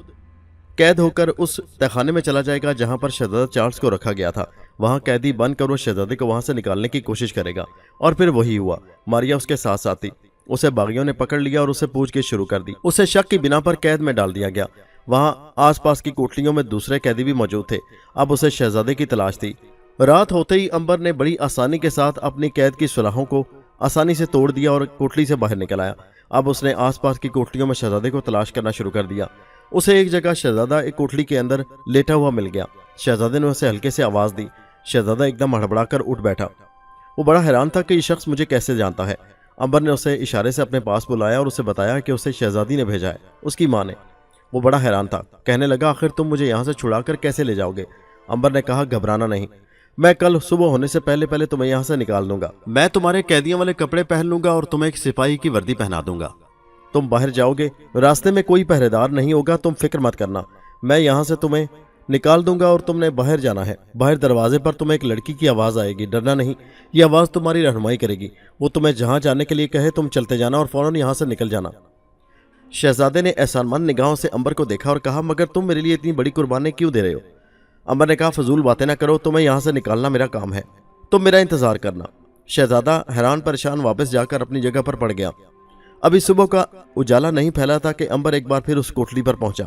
कैद होकर उस तहखाने में चला जाएगा जहां पर शहजादा चार्ल्स को रखा गया था। वहां कैदी बनकर वो शहजादे को वहां से निकालने की कोशिश करेगा, और फिर वही हुआ। मारिया उसके साथ साथ थी। उसे बागियों ने पकड़ लिया और उसे पूछगिछ शुरू कर दी। उसे शक की बिना पर कैद में डाल दिया गया। वहां आसपास की कोठलियों में दूसरे कैदी भी मौजूद थे। अब उसे शहजादे की तलाश थी। रात होते ही अंबर ने बड़ी आसानी के साथ अपनी कैद की सुराहों को आसानी से तोड़ दिया और कोठली से बाहर निकल आया। अब उसने आसपास की कोठलियों में शहजादे को तलाश करना शुरू कर दिया। उसे एक जगह शहजादा एक कोठली के अंदर लेटा हुआ मिल गया। शहजादे ने उसे हल्के से आवाज दी। शहजादा एकदम हड़बड़ाकर उठ बैठा। वो बड़ा हैरान था कि ये शख्स मुझे कैसे जानता है। अंबर ने उसे इशारे से अपने पास बुलाया और उसे बताया कि उसे शहजादी ने भेजा है, उसकी माँ ने। वो बड़ा हैरान था, कहने लगा, आखिर तुम मुझे यहाँ से छुड़ाकर कैसे ले जाओगे? अंबर ने कहा, घबराना नहीं, मैं कल सुबह होने से पहले पहले तुम्हें यहाँ से निकाल दूंगा। मैं तुम्हारे कैदियों वाले कपड़े पहन लूंगा और तुम्हें एक सिपाही की वर्दी पहना दूंगा। तुम बाहर जाओगे, रास्ते में कोई पहरेदार नहीं होगा, तुम फिक्र मत करना। मैं यहाँ से तुम्हें निकाल दूंगा और तुमने बाहर जाना है। बाहर दरवाजे पर तुम्हें एक लड़की की आवाज़ आएगी, डरना नहीं, ये आवाज़ तुम्हारी रहनुमाई करेगी। वो तुम्हें जहाँ जाने के लिए कहे तुम चलते जाना और फौरन यहाँ से निकल जाना। शहजादे ने एहसानमंद निगाहों से अंबर को देखा और कहा, मगर तुम मेरे लिए इतनी बड़ी कुर्बानी क्यों दे रहे हो? अंबर ने कहा, फजूल बातें ना करो, तुम्हें यहाँ से निकालना मेरा काम है, तुम मेरा इंतजार करना। शहजादा हैरान परेशान वापस जाकर अपनी जगह पर पड़ गया। अभी सुबह का उजाला नहीं फैला था कि अंबर एक बार फिर उस कोठली पर पहुंचा।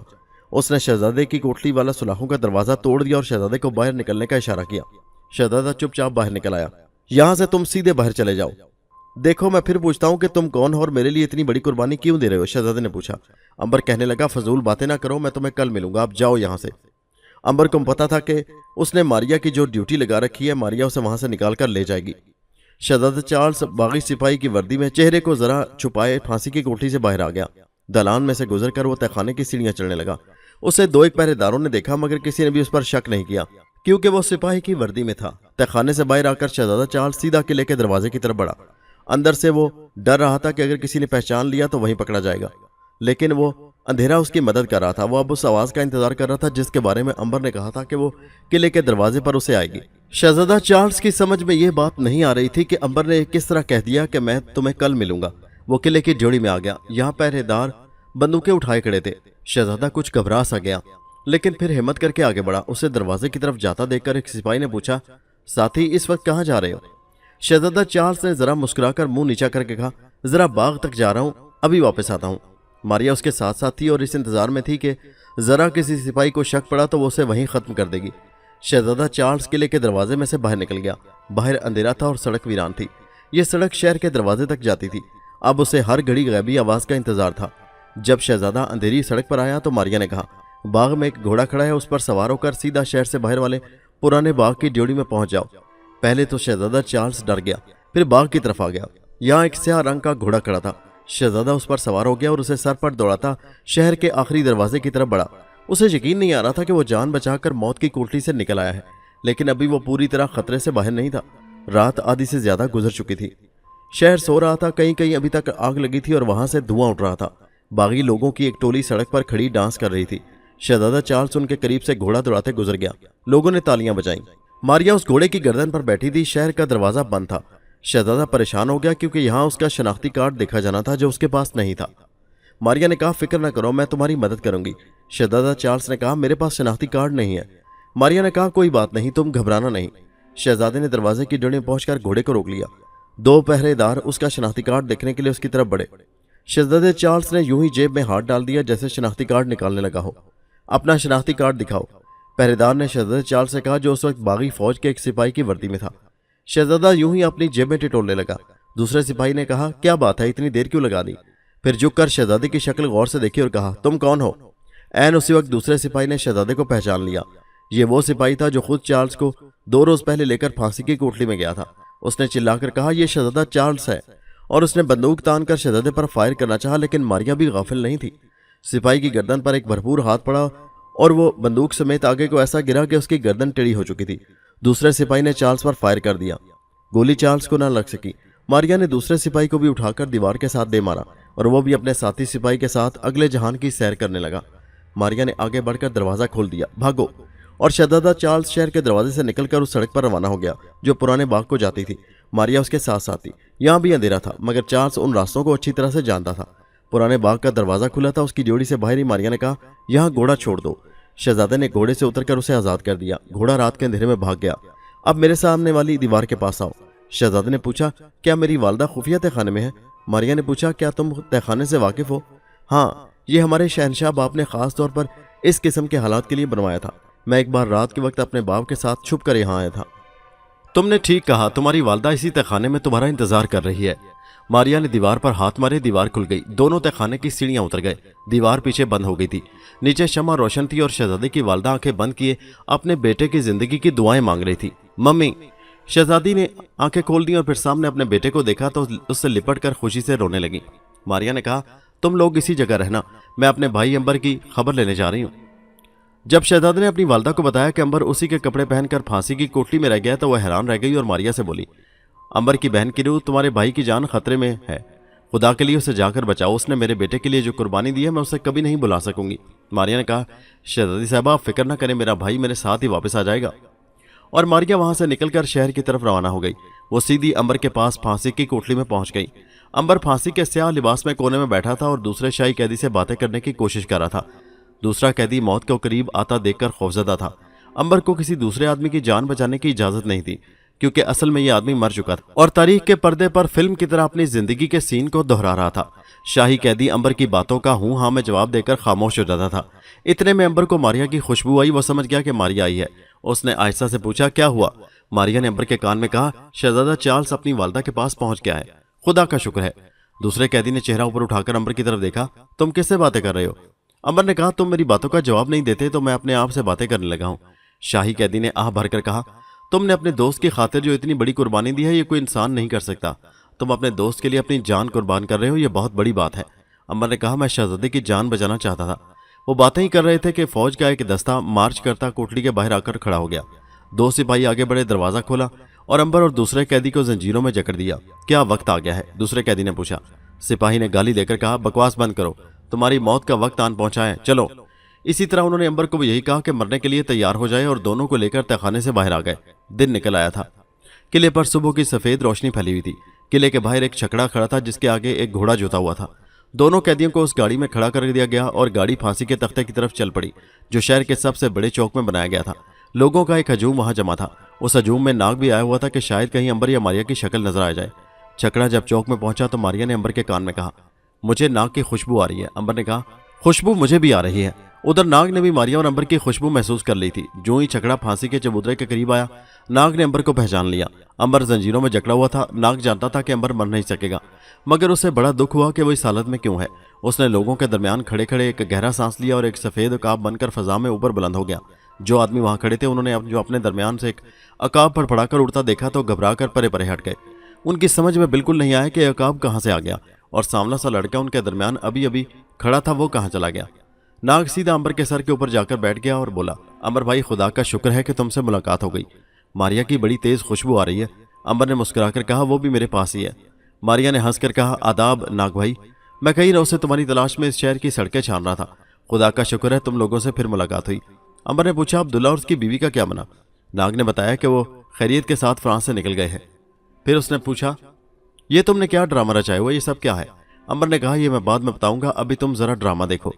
उसने शहजादे की कोठली वाला सुलाहों का दरवाजा तोड़ दिया और शहजादे को बाहर निकलने का इशारा किया। शहजादा चुपचाप बाहर निकल आया। यहाँ से तुम सीधे बाहर चले जाओ। देखो, मैं फिर पूछता हूँ कि तुम कौन हो और मेरे लिए इतनी बड़ी कुर्बानी क्यों दे रहे हो? शहजादे ने पूछा। अंबर कहने लगा, फजूल बातें ना करो, मैं तुम्हें कल मिलूंगा, आप जाओ यहाँ से। अंबर को पता था कि उसने मारिया की जो ड्यूटी लगा रखी है, मारिया उसे वहां से निकाल कर ले जाएगी। शहजादा चार्ल्स बागी सिपाही की वर्दी में चेहरे को जरा छुपाए फांसी की कोठली से बाहर आ गया। दलान में से गुजरकर वो तहखाने की सीढ़ियां चढ़ने लगा। उसे दो एक पहरेदारों ने देखा, मगर किसी ने भी उस पर शक नहीं किया, क्योंकि वो सिपाही की वर्दी में था। तहखाने से बाहर आकर शहजादा चार्ल्स सीधा किले के दरवाजे की तरफ बढ़ा। अंदर से वो डर रहा था कि अगर किसी ने पहचान लिया तो वहीं पकड़ा जाएगा, लेकिन वो अंधेरा उसकी मदद कर रहा था। वो अब उस आवाज का इंतजार कर रहा था जिसके बारे में अंबर ने कहा था कि वो किले के दरवाजे पर उसे आएगी। शहजादा चार्ल्स की समझ में यह बात नहीं आ रही थी कि अंबर ने किस तरह कह दिया कि मैं तुम्हें कल मिलूंगा। वो किले की ड्योढ़ी में आ गया। यहाँ पहरेदार बंदूकें उठाए खड़े थे। शहजादा कुछ घबरा सा गया, लेकिन फिर हिम्मत करके आगे बढ़ा। उसे दरवाजे की तरफ जाता देखकर एक सिपाही ने पूछा, साथी, इस वक्त कहाँ जा रहे हो? शहजादा चार्ल्स ने जरा मुस्कुराकर मुंह नीचा करके कहा, जरा बाग तक जा रहा हूँ, अभी वापस आता हूँ। मारिया उसके साथ साथ थी और इस इंतजार में थी कि जरा किसी सिपाही को शक पड़ा तो वो उसे वहीं खत्म कर देगी। शहजादा चार्ल्स किले के दरवाजे में से बाहर निकल गया। बाहर अंधेरा था और सड़क वीरान थी। यह सड़क शहर के दरवाजे तक जाती थी। अब उसे हर घड़ी गैबी आवाज का इंतजार था। जब शहजादा अंधेरी सड़क पर आया तो मारिया ने कहा, बाग में एक घोड़ा खड़ा है, उस पर सवार होकर सीधा शहर से बाहर वाले पुराने बाग की ड्योढ़ी में पहुंच जाओ। पहले तो शहजादा चार्ल्स डर गया, फिर बाग की तरफ आ गया। यहाँ एक स्याह रंग का घोड़ा खड़ा था। शहजादा उस पर सवार हो गया और उसे सर पर दौड़ाता शहर के आखिरी दरवाजे की तरफ बढ़ा। उसे यकीन नहीं आ रहा था कि वो जान बचाकर मौत की कोठरी से निकल आया है। लेकिन अभी वो पूरी तरह खतरे से बाहर नहीं था। रात आधी से ज्यादा गुजर चुकी थी। शहर सो रहा था, कहीं कहीं अभी तक आग लगी थी और वहां से धुआं उठ रहा था। बागी लोगों की एक टोली सड़क पर खड़ी डांस कर रही थी। शहजादा चार्ल्स उनके करीब से घोड़ा दौड़ाते गुजर गया। लोगों ने तालियां बजाईं। मारिया उस घोड़े की गर्दन पर बैठी थी। शहर का दरवाजा बंद था। शहजादा परेशान हो गया क्योंकि यहाँ उसका शनाख्ती कार्ड देखा जाना था जो उसके पास नहीं था। मारिया ने कहा, फिक्र न करो, मैं तुम्हारी मदद करूंगी। शहजादा चार्ल्स ने कहा, मेरे पास शनाख्ती कार्ड नहीं है। मारिया ने कहा, कोई बात नहीं, तुम घबराना नहीं। शहजादे ने दरवाजे की जड़ में पहुंचकर घोड़े को रोक लिया। 2 पहरेदार उसका शनाख्ती कार्ड देखने के लिए उसकी तरफ बढ़े। शहजादे चार्ल्स ने यूं ही जेब में हाथ डाल दिया जैसे शनाख्ती कार्ड निकालने लगा हो। अपना शनाख्ती कार्ड दिखाओ, पहरेदार ने शहजादे चार्ल्स से कहा, जो उस वक्त बागी फौज के एक सिपाही की वर्दी में था। शहजादा यूं ही अपनी जेब में टिटोलने लगा। दूसरे सिपाही ने कहा, क्या बात है, इतनी देर क्यों लगा दी? फिर झुककर शहजादे की शक्ल गौर से देखी और कहा, तुम कौन हो? ऐन उसी वक्त दूसरे सिपाही ने शहजादे को पहचान लिया। ये वो सिपाही था जो खुद चार्ल्स को 2 रोज पहले लेकर फांसी की कोठरी में गया था। उसने चिल्लाकर कहा, यह शहजादा चार्ल्स है, और उसने बंदूक तान कर शहजादे पर फायर करना चाहा, लेकिन मारिया भी गाफिल नहीं थी। सिपाही की गर्दन पर एक भरपूर हाथ पड़ा और वो बंदूक समेत आगे को ऐसा गिरा कि उसकी गर्दन टेढ़ी हो चुकी थी। दूसरे सिपाही ने चार्ल्स पर फायर कर दिया। गोली चार्ल्स को न लग सकी। मारिया ने दूसरे सिपाही को भी उठाकर दीवार के साथ दे मारा और वो भी अपने साथी सिपाही के साथ अगले जहान की सैर करने लगा। मारिया ने आगे बढ़कर दरवाजा खोल दिया, भागो, और शहजादा चार्ल्स शहर के दरवाजे से निकलकर उस सड़क पर रवाना हो गया जो पुराने बाग को जाती थी। मारिया उसके साथ साथ थी। यहाँ भी अंधेरा था, मगर चार्ल्स उन रास्तों को अच्छी तरह से जानता था। पुराने बाग का दरवाजा खुला था। उसकी जोड़ी से बाहर ही मारिया ने कहा, यहाँ घोड़ा छोड़ दो। शहजादे ने घोड़े से उतरकर उसे आजाद कर दिया। घोड़ा रात के अंधेरे में भाग गया। अब मेरे सामने वाली दीवार के पास आओ। शहजादे ने पूछा, क्या मेरी वालदा खुफिया तहखाने में है? मारिया ने पूछा, क्या तुम तहखाने से वाकिफ हो? हाँ, ये हमारे शहनशाह बाप ने खास तौर पर इस किस्म के हालात के लिए बनवाया था। मैं एक बार रात के वक्त अपने बाप के साथ छुप कर यहाँ आया था। तुमने ठीक कहा, तुम्हारी वालदा इसी तहखाने में तुम्हारा इंतजार कर रही है। मारिया ने दीवार पर हाथ मारे, दीवार खुल गई। दोनों तहखाने की सीढ़ियां उतर गए। दीवार पीछे बंद हो गई थी। नीचे शम्मा रोशन थी और शहजादे की वालदा आंखें बंद किए अपने बेटे की जिंदगी की दुआएं मांग रही थी। मम्मी। शहजादी ने आंखें खोल दी और फिर सामने अपने बेटे को देखा तो उससे लिपट कर खुशी से रोने लगी। मारिया ने कहा, तुम लोग इसी जगह रहना, मैं अपने भाई अंबर की खबर लेने जा रही हूँ। जब शहजादे ने अपनी वालदा को बताया कि अंबर उसी के कपड़े पहनकर फांसी की कोठरी में रह गया तो वह हैरान रह गई और मारिया से बोली, अंबर की बहन की रूह, तुम्हारे भाई की जान खतरे में है, खुदा के लिए उसे जाकर बचाओ। उसने मेरे बेटे के लिए जो कुर्बानी दी है मैं उसे कभी नहीं भुला सकूंगी। मारिया ने कहा, शहजादी साहबा, आप फिक्र न करें, मेरा भाई मेरे साथ ही वापस आ जाएगा। और मारिया वहां से निकलकर शहर की तरफ रवाना हो गई। वो सीधी अंबर के पास फांसी की कोठरी में पहुंच गई। अंबर फांसी के स्याह लिबास में कोने में बैठा था और दूसरे शाही कैदी से बातें करने की कोशिश कर रहा था। दूसरा कैदी मौत के करीब आता देखकर खौफजदा था। अंबर को किसी दूसरे आदमी की जान बचाने की इजाजत नहीं थी, क्योंकि असल में यह आदमी मर चुका था और तारीख के पर्दे पर फिल्म की तरह अपनी जिंदगी के सीन को दोहरा रहा था। शाही कैदी अंबर की बातों का हूं हां में जवाब देकर खामोश हो जाता था। इतने में अंबर को मारिया की खुशबू आई। वो समझ गया कि मारिया आई है। उसने आहिस्ता से पूछा, क्या हुआ? मारिया ने अंबर के कान में कहा, शहजादा चार्ल्स अपनी वालदा के पास पहुंच गया है, खुदा का शुक्र है। दूसरे कैदी ने चेहरा ऊपर उठाकर अंबर की तरफ देखा। तुम किससे बातें कर रहे हो? अंबर ने कहा, तुम मेरी बातों का जवाब नहीं देते तो मैं अपने आप से बातें करने लगा हूं। शाही कैदी ने आह भरकर कहा, तुमने अपने दोस्त की खातिर जो इतनी बड़ी कुर्बानी दी है ये कोई इंसान नहीं कर सकता। तुम अपने दोस्त के लिए अपनी जान कुर्बान कर रहे हो, ये बहुत बड़ी बात है। अंबर ने कहा, मैं शहजादे की जान बचाना चाहता था। वो बातें ही कर रहे थे कि फौज का एक दस्ता मार्च करता कोठरी के बाहर आकर खड़ा हो गया। 2 सिपाही आगे बढ़े, दरवाजा खोला और अंबर और दूसरे कैदी को जंजीरों में जकड़ दिया। क्या वक्त आ गया है? दूसरे कैदी ने पूछा। सिपाही ने गाली देकर कहा, बकवास बंद करो, तुम्हारी मौत का वक्त आन पहुंचा है, चलो। इसी तरह उन्होंने अंबर को भी यही कहा कि मरने के लिए तैयार हो जाए और दोनों को लेकर तहखाने से बाहर आ गए। दिन निकल आया था। किले पर सुबह की सफेद रोशनी फैली हुई थी। किले के बाहर एक छकड़ा खड़ा था जिसके आगे एक घोड़ा जुता हुआ था। दोनों कैदियों को उस गाड़ी में खड़ा कर दिया गया और गाड़ी फांसी के तख्ते की तरफ चल पड़ी, जो शहर के सबसे बड़े चौक में बनाया गया था। लोगों का एक हजूम वहां जमा था। उस हजूम में नाग भी आया हुआ था कि शायद कहीं अंबर या मारिया की शक्ल नजर आ जाए। छकड़ा जब चौक में पहुंचा तो मारिया ने अंबर के कान में कहा, मुझे नाग की खुशबू आ रही है। अंबर ने कहा, खुशबू मुझे भी आ रही है। उधर नाग ने भी मारिया और अंबर की खुशबू महसूस कर ली थी। जो ही छकड़ा फांसी के चबूतरे के करीब आया, नाग ने अंबर को पहचान लिया। अंबर जंजीरों में जकड़ा हुआ था। नाग जानता था कि अंबर मर नहीं सकेगा, मगर उसे बड़ा दुख हुआ कि वो इस हालत में क्यों है। उसने लोगों के दरमियान खड़े खड़े एक गहरा सांस लिया और एक सफेद अकाब बनकर फजा में ऊपर बुलंद हो गया। जो आदमी वहां खड़े थे उन्होंने जो अपने दरमियान से एक अकाब फड़फड़ाकर उड़ता देखा तो घबरा कर परे परे हट गए। उनकी समझ में बिल्कुल नहीं आया कि अकाब कहां से आ गया और सांवला सा लड़का उनके दरमियान अभी अभी खड़ा था वो कहां चला गया। नाग सीधा अंबर के सर के ऊपर जाकर बैठ गया और बोला, अंबर भाई, खुदा का शुक्र है कि तुमसे मुलाकात हो गई। मारिया की बड़ी तेज खुशबू आ रही है। अंबर ने मुस्कुराकर कहा, वो भी मेरे पास ही है। मारिया ने हंसकर कहा, आदाब नाग भाई, मैं कई रोज से तुम्हारी तलाश में इस शहर की सड़कें छान रहा था। खुदा का शुक्र है तुम लोगों से फिर मुलाकात हुई। अंबर ने पूछा, अब्दुल्ला और उसकी बीवी का क्या बना? नाग ने बताया कि वो खैरियत के साथ फ्रांस से निकल गए हैं। फिर उसने पूछा, ये तुमने क्या ड्रामा रचाया हुआ, ये सब क्या है? अंबर ने कहा, ये मैं बाद में बताऊंगा, अभी तुम जरा ड्रामा देखो।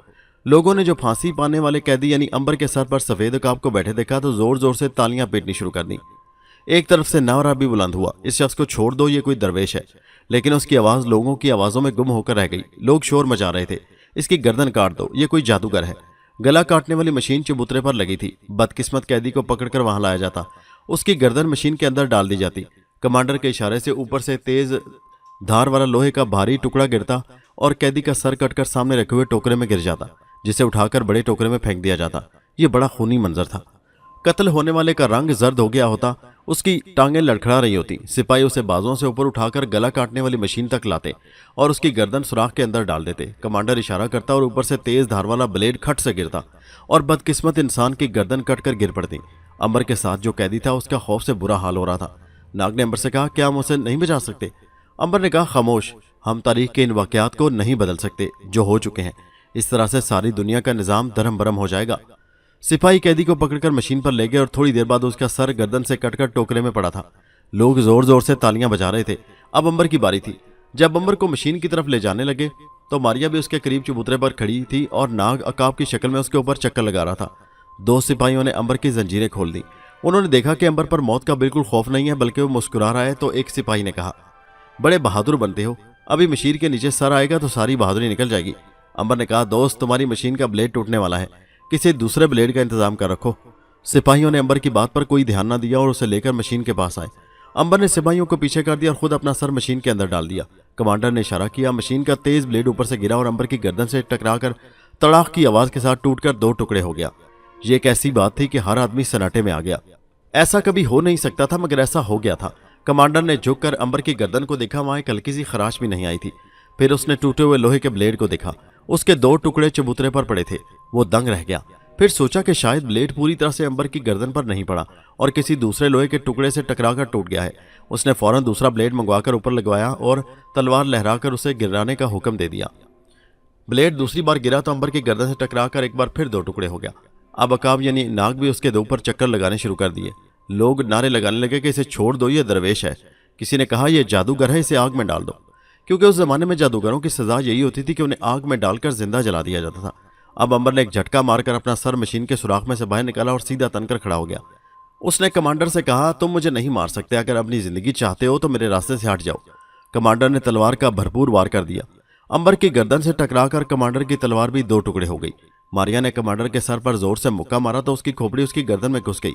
लोगों ने जो फांसी पाने वाले कैदी यानी अंबर के सर पर सफेद अकाब को बैठे देखा तो जोर जोर से तालियां पीटनी शुरू कर दी। एक तरफ से नारा भी बुलंद हुआ, इस शख्स को छोड़ दो, ये कोई दरवेश है। लेकिन उसकी आवाज लोगों की आवाजों में गुम होकर रह गई। लोग शोर मचा रहे थे, इसकी गर्दन काट दो, ये कोई जादूगर है। गला काटने वाली मशीन चबूतरे पर लगी थी। बदकिस्मत कैदी को पकड़कर वहां लाया जाता, उसकी गर्दन मशीन के अंदर डाल दी जाती। कमांडर के इशारे से ऊपर से तेज धार वाला लोहे का भारी टुकड़ा गिरता और कैदी का सर कटकर सामने रखे हुए टोकरे में गिर जाता, जिसे उठाकर बड़े टोकरे में फेंक दिया जाता। यह बड़ा खूनी मंजर था। कत्ल होने वाले का रंग जर्द हो गया होता, उसकी टांगें लड़खड़ा रही होती। सिपाही उसे बाजुओं से ऊपर उठाकर गला काटने वाली मशीन तक लाते और उसकी गर्दन सुराख के अंदर डाल देते। कमांडर इशारा करता और ऊपर से तेज धार वाला ब्लेड खट से गिरता और बदकिस्मत इंसान की गर्दन कटकर गिर पड़ती। अंबर के साथ जो कैदी था उसका खौफ से बुरा हाल हो रहा था। नाग ने अंबर से कहा, क्या हम उसे नहीं बचा सकते? अंबर ने कहा, खामोश, हम तारीख के इन वाकयात को नहीं बदल सकते जो हो चुके हैं। इस तरह से सारी दुनिया का निजाम दरम बरम हो जाएगा। सिपाही कैदी को पकड़कर मशीन पर ले गए और थोड़ी देर बाद उसका सर गर्दन से कटकर टोकरे में पड़ा था। लोग जोर जोर से तालियां बजा रहे थे। अब अंबर की बारी थी। जब अंबर को मशीन की तरफ ले जाने लगे तो मारिया भी उसके करीब चबूतरे पर खड़ी थी और नाग अकाब की शक्ल में उसके ऊपर चक्कर लगा रहा था। दो सिपाहियों ने अंबर की जंजीरें खोल दी। उन्होंने देखा कि अंबर पर मौत का बिल्कुल खौफ नहीं है, बल्कि वो मुस्कुरा रहा है। तो एक सिपाही ने कहा, बड़े बहादुर बनते हो, अभी मशीन के नीचे सर आएगा तो सारी बहादुरी निकल जाएगी। अंबर ने कहा, दोस्त, तुम्हारी मशीन का ब्लेड टूटने वाला है, किसी दूसरे ब्लेड का इंतजाम कर रखो। सिपाहियों ने अंबर की बात पर कोई ध्यान न दिया और उसे लेकर मशीन के पास आए। अंबर ने सिपाहियों को पीछे कर दिया और खुद अपना सर मशीन के अंदर डाल दिया। कमांडर ने इशारा किया, मशीन का तेज ब्लेड ऊपर से गिरा और अंबर की गर्दन से टकराकर तड़ाक की आवाज के साथ टूटकर दो टुकड़े हो गया। ये एक ऐसी बात थी कि हर आदमी सन्नाटे में आ गया। ऐसा कभी हो नहीं सकता था, मगर ऐसा हो गया था। कमांडर ने झुककर अंबर की गर्दन को देखा, वहां एक हल्की सी खराश भी नहीं आई थी। फिर उसने टूटे हुए लोहे के ब्लेड को देखा, उसके दो टुकड़े चबूतरे पर पड़े थे। वो दंग रह गया। फिर सोचा कि शायद ब्लेड पूरी तरह से अंबर की गर्दन पर नहीं पड़ा और किसी दूसरे लोहे के टुकड़े से टकराकर टूट गया है। उसने फौरन दूसरा ब्लेड मंगवाकर ऊपर लगवाया और तलवार लहराकर उसे गिराने का हुक्म दे दिया। ब्लेड दूसरी बार गिरा तो अंबर की गर्दन से टकराकर एक बार फिर दो टुकड़े हो गया। अब अकाब यानी नाग भी उसके ऊपर चक्कर लगाने शुरू कर दिए। लोग नारे लगाने लगे कि इसे छोड़ दो, ये दरवेश है। किसी ने कहा, यह जादूगर है, इसे आग में डाल दो, क्योंकि उस जमाने में जादूगरों की सजा यही होती थी कि उन्हें आग में डालकर जिंदा जला दिया जाता था। अब अंबर ने एक झटका मारकर अपना सर मशीन के सुराख में से बाहर निकाला और सीधा तनकर खड़ा हो गया। उसने कमांडर से कहा, तुम मुझे नहीं मार सकते, अगर अपनी जिंदगी चाहते हो तो मेरे रास्ते से हट जाओ। कमांडर ने तलवार का भरपूर वार कर दिया। अंबर की गर्दन से टकराकर कमांडर की तलवार भी दो टुकड़े हो गई। मारिया ने कमांडर के सर पर जोर से मुक्का मारा तो उसकी खोपड़ी उसकी गर्दन में घुस गई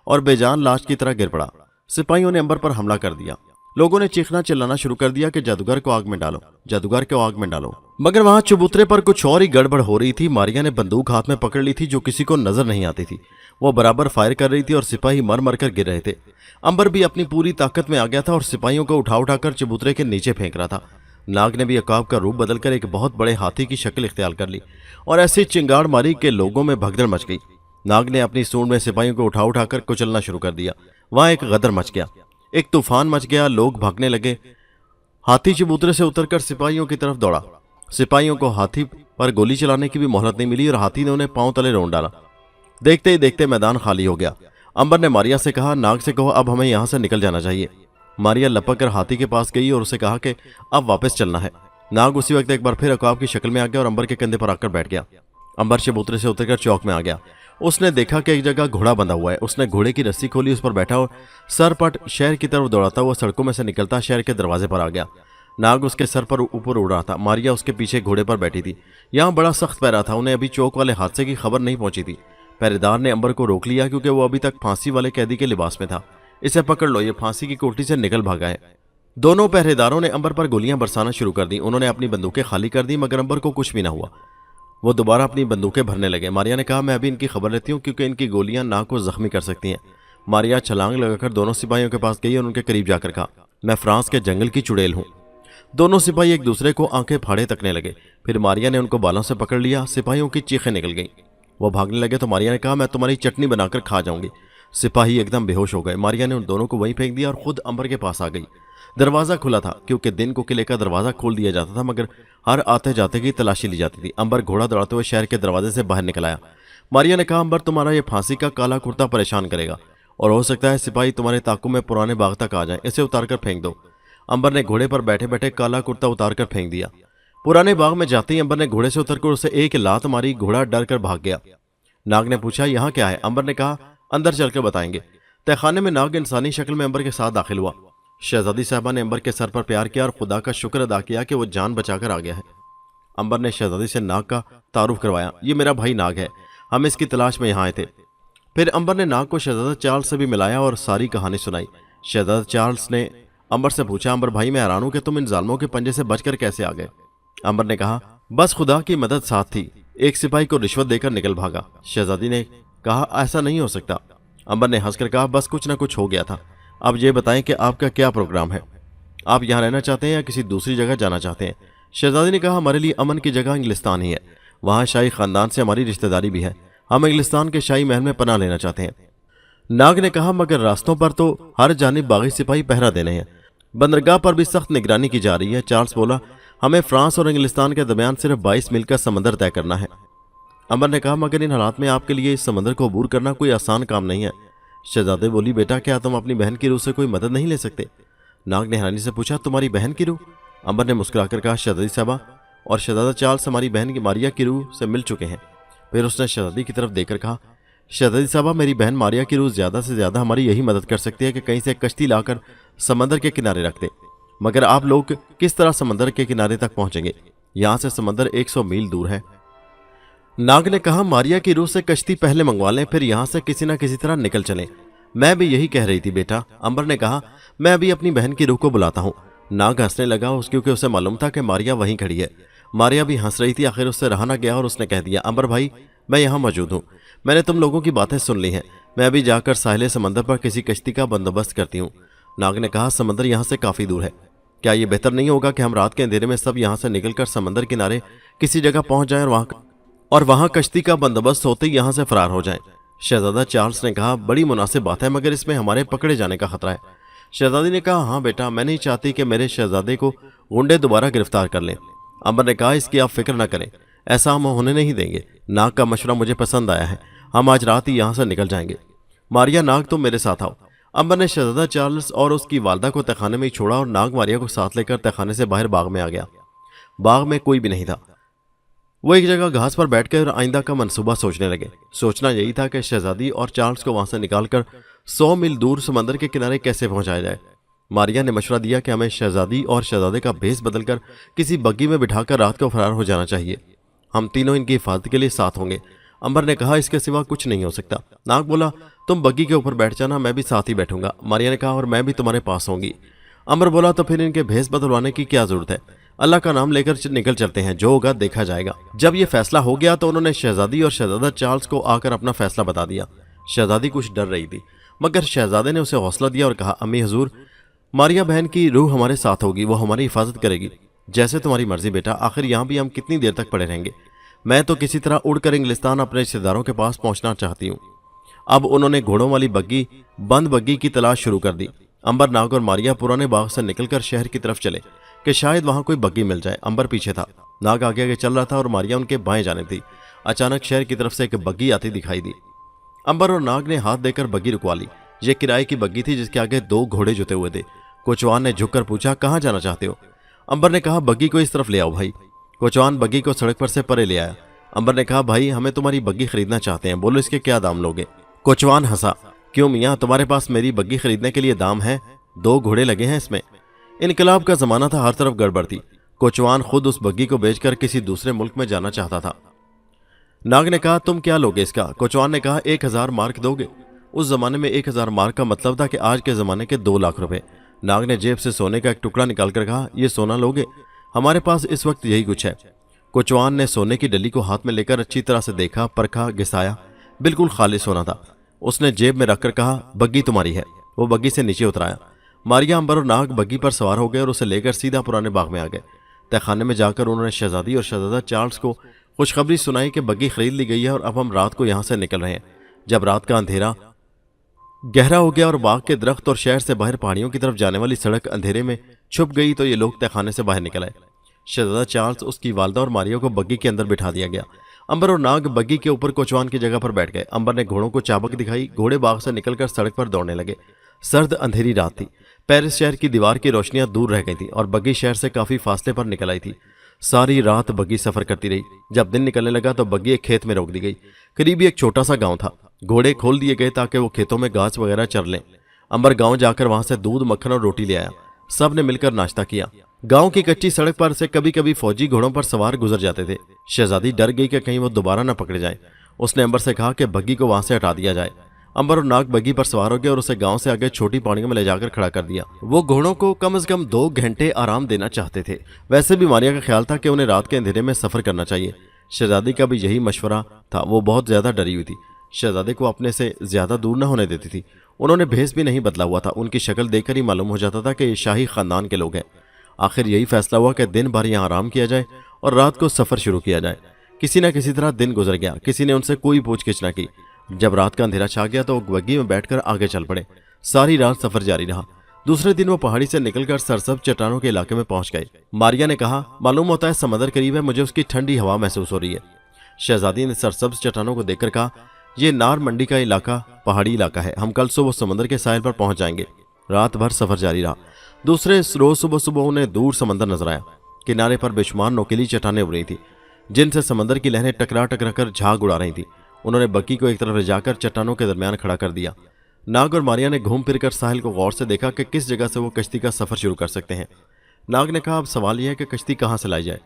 और बेजान लाश की तरह गिर पड़ा। सिपाहियों ने अंबर पर हमला कर दिया। लोगों ने चीखना चिल्लाना शुरू कर दिया कि जादूगर को आग में डालो, जादूगर को आग में डालो। मगर वहां चबूतरे पर कुछ और ही गड़बड़ हो रही थी। मारिया ने बंदूक हाथ में पकड़ ली थी जो किसी को नजर नहीं आती थी। वो बराबर फायर कर रही थी और सिपाही मर मर कर गिर रहे थे। अंबर भी अपनी पूरी ताकत में आ गया था और सिपाहियों को उठा उठाकर चबूतरे के नीचे फेंक रहा था। नाग ने भी अकाब का रूप बदलकर एक बहुत बड़े हाथी की शक्ल इख्तियार कर ली और ऐसी चिंगाड़ मारी कि लोगों में भगदड़ मच गई। नाग ने अपनी सूंड में सिपाहियों को उठा उठाकर कुचलना शुरू कर दिया। वहां एक गदर मच गया, एक तूफान मच गया। लोग भागने लगे। हाथी चबूतरे से उतरकर सिपाहियों की तरफ दौड़ा। सिपाहियों को हाथी पर गोली चलाने की भी मोहलत नहीं मिली और हाथी ने उन्हें पांव तले रोंद डाला। देखते ही देखते मैदान खाली हो गया। अंबर ने मारिया से कहा, नाग से कहो अब हमें यहां से निकल जाना चाहिए। मारिया लपक कर हाथी के पास गई और उसे कहा कि अब वापस चलना है। नाग उसी वक्त एक बार फिर अकाब की शक्ल में आ गया और अंबर के कंधे पर आकर बैठ गया। अंबर चबूतरे से उतरकर चौक में आ गया। उसने देखा कि एक जगह घोड़ा बंधा हुआ है। उसने घोड़े की रस्सी खोली, उस पर बैठा और सरपट शहर की तरफ दौड़ाता हुआ सड़कों में से निकलता शहर के दरवाजे पर आ गया। नाग उसके सर पर ऊपर उड़ रहा था। मारिया उसके पीछे घोड़े पर बैठी थी। यहाँ बड़ा सख्त पहरा था। उन्हें अभी चौक वाले हादसे की खबर नहीं पहुंची थी। पहरेदार ने अंबर को रोक लिया क्योंकि वो अभी तक फांसी वाले कैदी के लिबास में था। इसे पकड़ लो, ये फांसी की कोठरी से निकल भागा है। दोनों पहरेदारों ने अंबर पर गोलियां बरसाना शुरू कर दी। उन्होंने अपनी बंदूकें खाली कर दी, मगर अंबर को कुछ भी ना हुआ। वो दोबारा अपनी बंदूकें भरने लगे। मारिया ने कहा, मैं अभी इनकी खबर लेती हूँ क्योंकि इनकी गोलियां नाक को जख्मी कर सकती हैं। मारिया छलांग लगाकर दोनों सिपाहियों के पास गई और उनके करीब जाकर कहा, मैं फ्रांस के जंगल की चुड़ैल हूँ। दोनों सिपाही एक दूसरे को आंखें फाड़े तकने लगे। फिर मारिया ने उनको बालों से पकड़ लिया। सिपाहियों की चीखें निकल गईं। वो भागने लगे तो मारिया ने कहा, मैं तुम्हारी चटनी बनाकर खा जाऊंगी। सिपाही एकदम बेहोश हो गए। मारिया ने उन दोनों को वहीं फेंक दिया और खुद अंबर के पास आ गई। दरवाज़ा खुला था, क्योंकि दिन को किले का दरवाज़ा खोल दिया जाता था, मगर हर आते जाते की तलाशी ली जाती थी। अंबर घोड़ा दौड़ाते हुए शहर के दरवाजे से बाहर निकल आया। मारिया ने कहा, अंबर, तुम्हारा ये फांसी का काला कुर्ता परेशान करेगा और हो सकता है सिपाही तुम्हारे ताकू में पुराने बाग तक आ जाए। इसे उतार कर फेंक दो। अंबर ने घोड़े पर बैठे बैठे काला कुर्ता उतार कर फेंक दिया। पुराने बाग में जाते ही अंबर ने घोड़े से उतरकर उसे एक लात मारी। घोड़ा डर कर भाग गया। नाग ने पूछा, यहाँ क्या है? अंबर ने कहा, अंदर चलकर बताएंगे। तहखाने में नाग इंसानी शक्ल में अंबर के साथ दाखिल हुआ। शहजादी साहबा ने अंबर के सर पर प्यार किया और खुदा का शुक्र अदा किया कि वो जान बचाकर आ गया है। अंबर ने शहजादी से नाग का तारुफ करवाया। ये मेरा भाई नाग है, हम इसकी तलाश में यहाँ आए थे। फिर अंबर ने नाग को शहजादा चार्ल्स से भी मिलाया और सारी कहानी सुनाई। शहजादा चार्ल्स ने अंबर से पूछा, अंबर भाई, मैं हैरान हूं कि तुम इन जालमों के पंजे से बचकर कैसे आ गए? अंबर ने कहा, बस खुदा की मदद साथ थी। एक सिपाही को रिश्वत देकर निकल भागा। शहजादी ने कहा, ऐसा नहीं हो सकता। अंबर ने हंसकर कहा, बस कुछ ना कुछ हो गया था। अब ये बताएं कि आपका क्या प्रोग्राम है? आप यहाँ रहना चाहते हैं या किसी दूसरी जगह जाना चाहते हैं? शहजादी ने कहा, हमारे लिए अमन की जगह इंग्लिस्तान ही है। वहाँ शाही खानदान से हमारी रिश्तेदारी भी है। हम इंग्लिस्तान के शाही महल में पनाह लेना चाहते हैं। नाग ने कहा, मगर रास्तों पर तो हर जानिब बागी सिपाही पहरा देने हैं। बंदरगाह पर भी सख्त निगरानी की जा रही है। चार्ल्स बोला, हमें फ्रांस और इंग्लिस्तान के दरमियान सिर्फ 22 मील का समंदर तय करना है। अंबर ने कहा, मगर इन हालात में आपके लिए इस समंदर को अबूर करना कोई आसान काम नहीं है। शहजादे बोली, बेटा, क्या तुम अपनी बहन की रूह से कोई मदद नहीं ले सकते? नाग ने हैरानी से पूछा, तुम्हारी बहन की रूह? अंबर ने मुस्कुराकर कहा, शहजादी साहबा और शहजादा चार्ल्स हमारी बहन की मारिया की रूह से मिल चुके हैं। फिर उसने शहजादी की तरफ देखकर कहा, शहजादी साहबा, मेरी बहन मारिया की रूह ज़्यादा से ज़्यादा हमारी यही मदद कर सकती है कि कहीं से कश्ती लाकर समंदर के किनारे रख दे। मगर आप लोग किस तरह समंदर के किनारे तक पहुंचेंगे? यहाँ से समंदर 100 मील दूर है। नाग ने कहा, मारिया की रूह से कश्ती पहले मंगवा लें, फिर यहाँ से किसी न किसी तरह निकल चलें। मैं भी यही कह रही थी बेटा। अंबर ने कहा, मैं अभी अपनी बहन की रूह को बुलाता हूँ। नाग हंसने लगा, क्योंकि उसे मालूम था कि मारिया वहीं खड़ी है। मारिया भी हंस रही थी। आखिर उससे रहा न गया और उसने कह दिया, अंबर भाई, मैं यहाँ मौजूद हूँ। मैंने तुम लोगों की बातें सुन ली हैं। मैं अभी जाकर साहिल समंदर पर किसी कश्ती का बंदोबस्त करती हूँ। नाग ने कहा, समंदर यहाँ से काफ़ी दूर है। क्या ये बेहतर नहीं होगा कि हम रात के अंधेरे में सब यहाँ से निकलकर समंदर किनारे किसी जगह पहुँच जाएं और वहाँ कश्ती का बंदोबस्त होते ही यहाँ से फरार हो जाएं? शहजादा चार्ल्स ने कहा, बड़ी मुनासिब बात है, मगर इसमें हमारे पकड़े जाने का खतरा है। शहजादी ने कहा, हाँ बेटा, मैं नहीं चाहती कि मेरे शहजादे को गुंडे दोबारा गिरफ्तार कर लें। अंबर ने कहा, इसकी आप फिक्र न करें, ऐसा हम होने नहीं देंगे। नाग का मशवरा मुझे पसंद आया है। हम आज रात ही यहाँ से निकल जाएंगे। मारिया, नाग, तुम मेरे साथ आओ। अंबर ने शहजादा चार्ल्स और उसकी वालदा को तहखाने में ही छोड़ा और नाग मारिया को साथ लेकर तहखाने से बाहर बाग में आ गया। बाग में कोई भी नहीं था। वो एक जगह घास पर बैठकर आइंदा का मंसूबा सोचने लगे। सोचना यही था कि शहजादी और चार्ल्स को वहां से निकालकर 100 मील दूर समंदर के किनारे कैसे पहुंचाया जाए। मारिया ने मशवरा दिया कि हमें शहजादी और शहजादे का भेस बदलकर किसी बग्गी में बिठाकर रात को फरार हो जाना चाहिए। हम तीनों इनकी हिफाजत के लिए साथ होंगे। अंबर ने कहा, इसके सिवा कुछ नहीं हो सकता। नाग बोला, तुम बग्गी के ऊपर बैठ जाना, मैं भी साथ ही बैठूंगा। मारिया ने कहा, और मैं भी तुम्हारे पास होंगी। अंबर बोला, तो फिर इनके भेस बदलवाने की क्या जरूरत है? अल्लाह का नाम लेकर निकल चलते हैं, जो होगा देखा जाएगा। जब ये फैसला हो गया तो उन्होंने शहजादी और शहजादा चार्ल्स को आकर अपना फैसला बता दिया। शहजादी कुछ डर रही थी, मगर शहजादे ने उसे हौसला दिया और कहा, अम्मी हजूर, मारिया बहन की रूह हमारे साथ होगी, वो हमारी हिफाजत करेगी। जैसे तुम्हारी मर्जी बेटा, आखिर यहाँ भी हम कितनी देर तक पड़े रहेंगे? मैं तो किसी तरह उड़कर इंग्लिस्तान अपने रिश्तेदारों के पास पहुंचना चाहती हूँ। अब उन्होंने घोड़ों वाली बग्गी, बंद बग्गी की तलाश शुरू कर दी। अंबर, नाग और मारिया पुराने बाग से निकलकर शहर की तरफ चले कि शायद वहां कोई बग्गी मिल जाए। अंबर पीछे था, नाग आगे आगे चल रहा था और मारिया उनके बाएं जानिब थी। अचानक शहर की तरफ से एक बग्गी आती दिखाई दी। अंबर और नाग ने हाथ देकर बग्गी रुकवा ली। ये किराए की बग्गी थी जिसके आगे 2 घोड़े जुते हुए थे। कोचवान ने झुककर पूछा, कहाँ जाना चाहते हो? अंबर ने कहा, बग्गी को इस तरफ ले आओ भाई। कोचवान बग्गी को सड़क पर से परे ले आया। अंबर ने कहा, भाई, हमें तुम्हारी बग्गी खरीदना चाहते हैं, बोलो इसके क्या दाम लोगे? कोचवान हंसा, क्यों मियाँ, तुम्हारे पास मेरी बग्गी खरीदने के लिए दाम है? 2 घोड़े लगे हैं इसमें। इनकलाब का जमाना था, हर तरफ गड़बड़ थी। कोचवान खुद उस बग्गी को बेचकर किसी दूसरे मुल्क में जाना चाहता था। नाग ने कहा, तुम क्या लोगे इसका? कोचवान ने कहा, 1000 मार्क दोगे? उस जमाने में 1000 मार्क का मतलब था कि आज के जमाने के 2 लाख रुपए। नाग ने जेब से सोने का एक टुकड़ा निकालकर कहा, ये सोना लोगे? हमारे पास इस वक्त यही कुछ है। कोचवान ने सोने की डली को हाथ में लेकर अच्छी तरह से देखा, परखा, घिसाया, बिल्कुल खाली सोना था। उसने जेब में रखकर कहा, बग्गी तुम्हारी है। वो बग्गी से नीचे उतराया। मारिया, अंबर और नाग बग्गी पर सवार हो गए और उसे लेकर सीधा पुराने बाग में आ गए। तहखाने में जाकर उन्होंने शहजादी और शहजादा चार्ल्स को खुशखबरी सुनाई कि बग्गी खरीद ली गई है और अब हम रात को यहाँ से निकल रहे हैं। जब रात का अंधेरा गहरा हो गया और बाग के दरख्त और शहर से बाहर पहाड़ियों की तरफ जाने वाली सड़क अंधेरे में छुप गई तो ये लोग तहखाने से बाहर निकल आए। शहजादा चार्ल्स, उसकी वालदा और मारिया को बग्गी के अंदर बिठा दिया गया। अंबर और नाग बग्गी के ऊपर कोचवान की जगह पर बैठ गए। अंबर ने घोड़ों को चाबक दिखाई। घोड़े बाग से निकलकर सड़क पर दौड़ने लगे। सर्द अंधेरी रात थी। पेरिस शहर की दीवार की रोशनियां दूर रह गई थी और बग्गी शहर से काफी फासले पर निकल आई थी। सारी रात बग्गी सफर करती रही। जब दिन निकलने लगा तो बग्गी एक खेत में रोक दी गई। करीब एक छोटा सा गांव था। घोड़े खोल दिए गए ताकि वो खेतों में घास वगैरह चर लें। अंबर गांव जाकर वहां से दूध, मक्खन और रोटी ले आया। सब ने मिलकर नाश्ता किया। गांव की कच्ची सड़क पर से कभी कभी फौजी घोड़ों पर सवार गुजर जाते थे। शहजादी डर गई कि कहीं वो दोबारा न पकड़े जाए। उसने अंबर से कहा कि बग्गी को वहां से हटा दिया जाए। अंबर और नाग बग्गी पर सवार हो गए और उसे गांव से आगे छोटी पहाड़ियों में ले जाकर खड़ा कर दिया। वो घोड़ों को कम से कम 2 घंटे आराम देना चाहते थे। वैसे भी मारिया का ख्याल था कि उन्हें रात के अंधेरे में सफर करना चाहिए। शहजादी का भी यही मशवरा था। वो बहुत ज्यादा डरी हुई थी। शहजादे को अपने से ज्यादा दूर न होने देती थी। उन्होंने भेस भी नहीं बदला हुआ था। उनकी शक्ल देखकर ही मालूम हो जाता था कि ये शाही खानदान के लोग हैं। आखिर यही फैसला हुआ कि दिन भर यहाँ आराम किया जाए और रात को सफर शुरू किया जाए। किसी न किसी तरह दिन गुजर गया। किसी ने उनसे कोई पूछगिछ न की। जब रात का अंधेरा छा गया तो वो बग्गी में बैठकर आगे चल पड़े। सारी रात सफर जारी रहा। दूसरे दिन वो पहाड़ी से निकलकर सरसब्ज चट्टानों के इलाके में पहुंच गए। मारिया ने कहा, मालूम होता है समंदर करीब है, मुझे उसकी ठंडी हवा महसूस हो रही है। शहजादी ने सरसब्ज चट्टानों को देखकर कहा, यह नार मंडी का इलाका पहाड़ी इलाका है। हम कल सुबह समंदर के साहिल पर पहुंच जाएंगे। रात भर सफर जारी रहा। दूसरे रोज सुबह सुबह उन्हें दूर समंदर नजर आया। किनारे पर बेशुमार नोकीली चट्टानें उड़ रही थी जिनसे समंदर की लहरें टकरा टकरा कर झाग उड़ा रही थी। उन्होंने बग्गी को एक तरफ ले जाकर चट्टानों के दरमियान खड़ा कर दिया। नाग और मारिया ने घूम फिर कर साहिल को गौर से देखा कि किस जगह से वो कश्ती का सफर शुरू कर सकते हैं। नाग ने कहा, अब सवाल यह है कि कश्ती कहाँ से लाई जाए।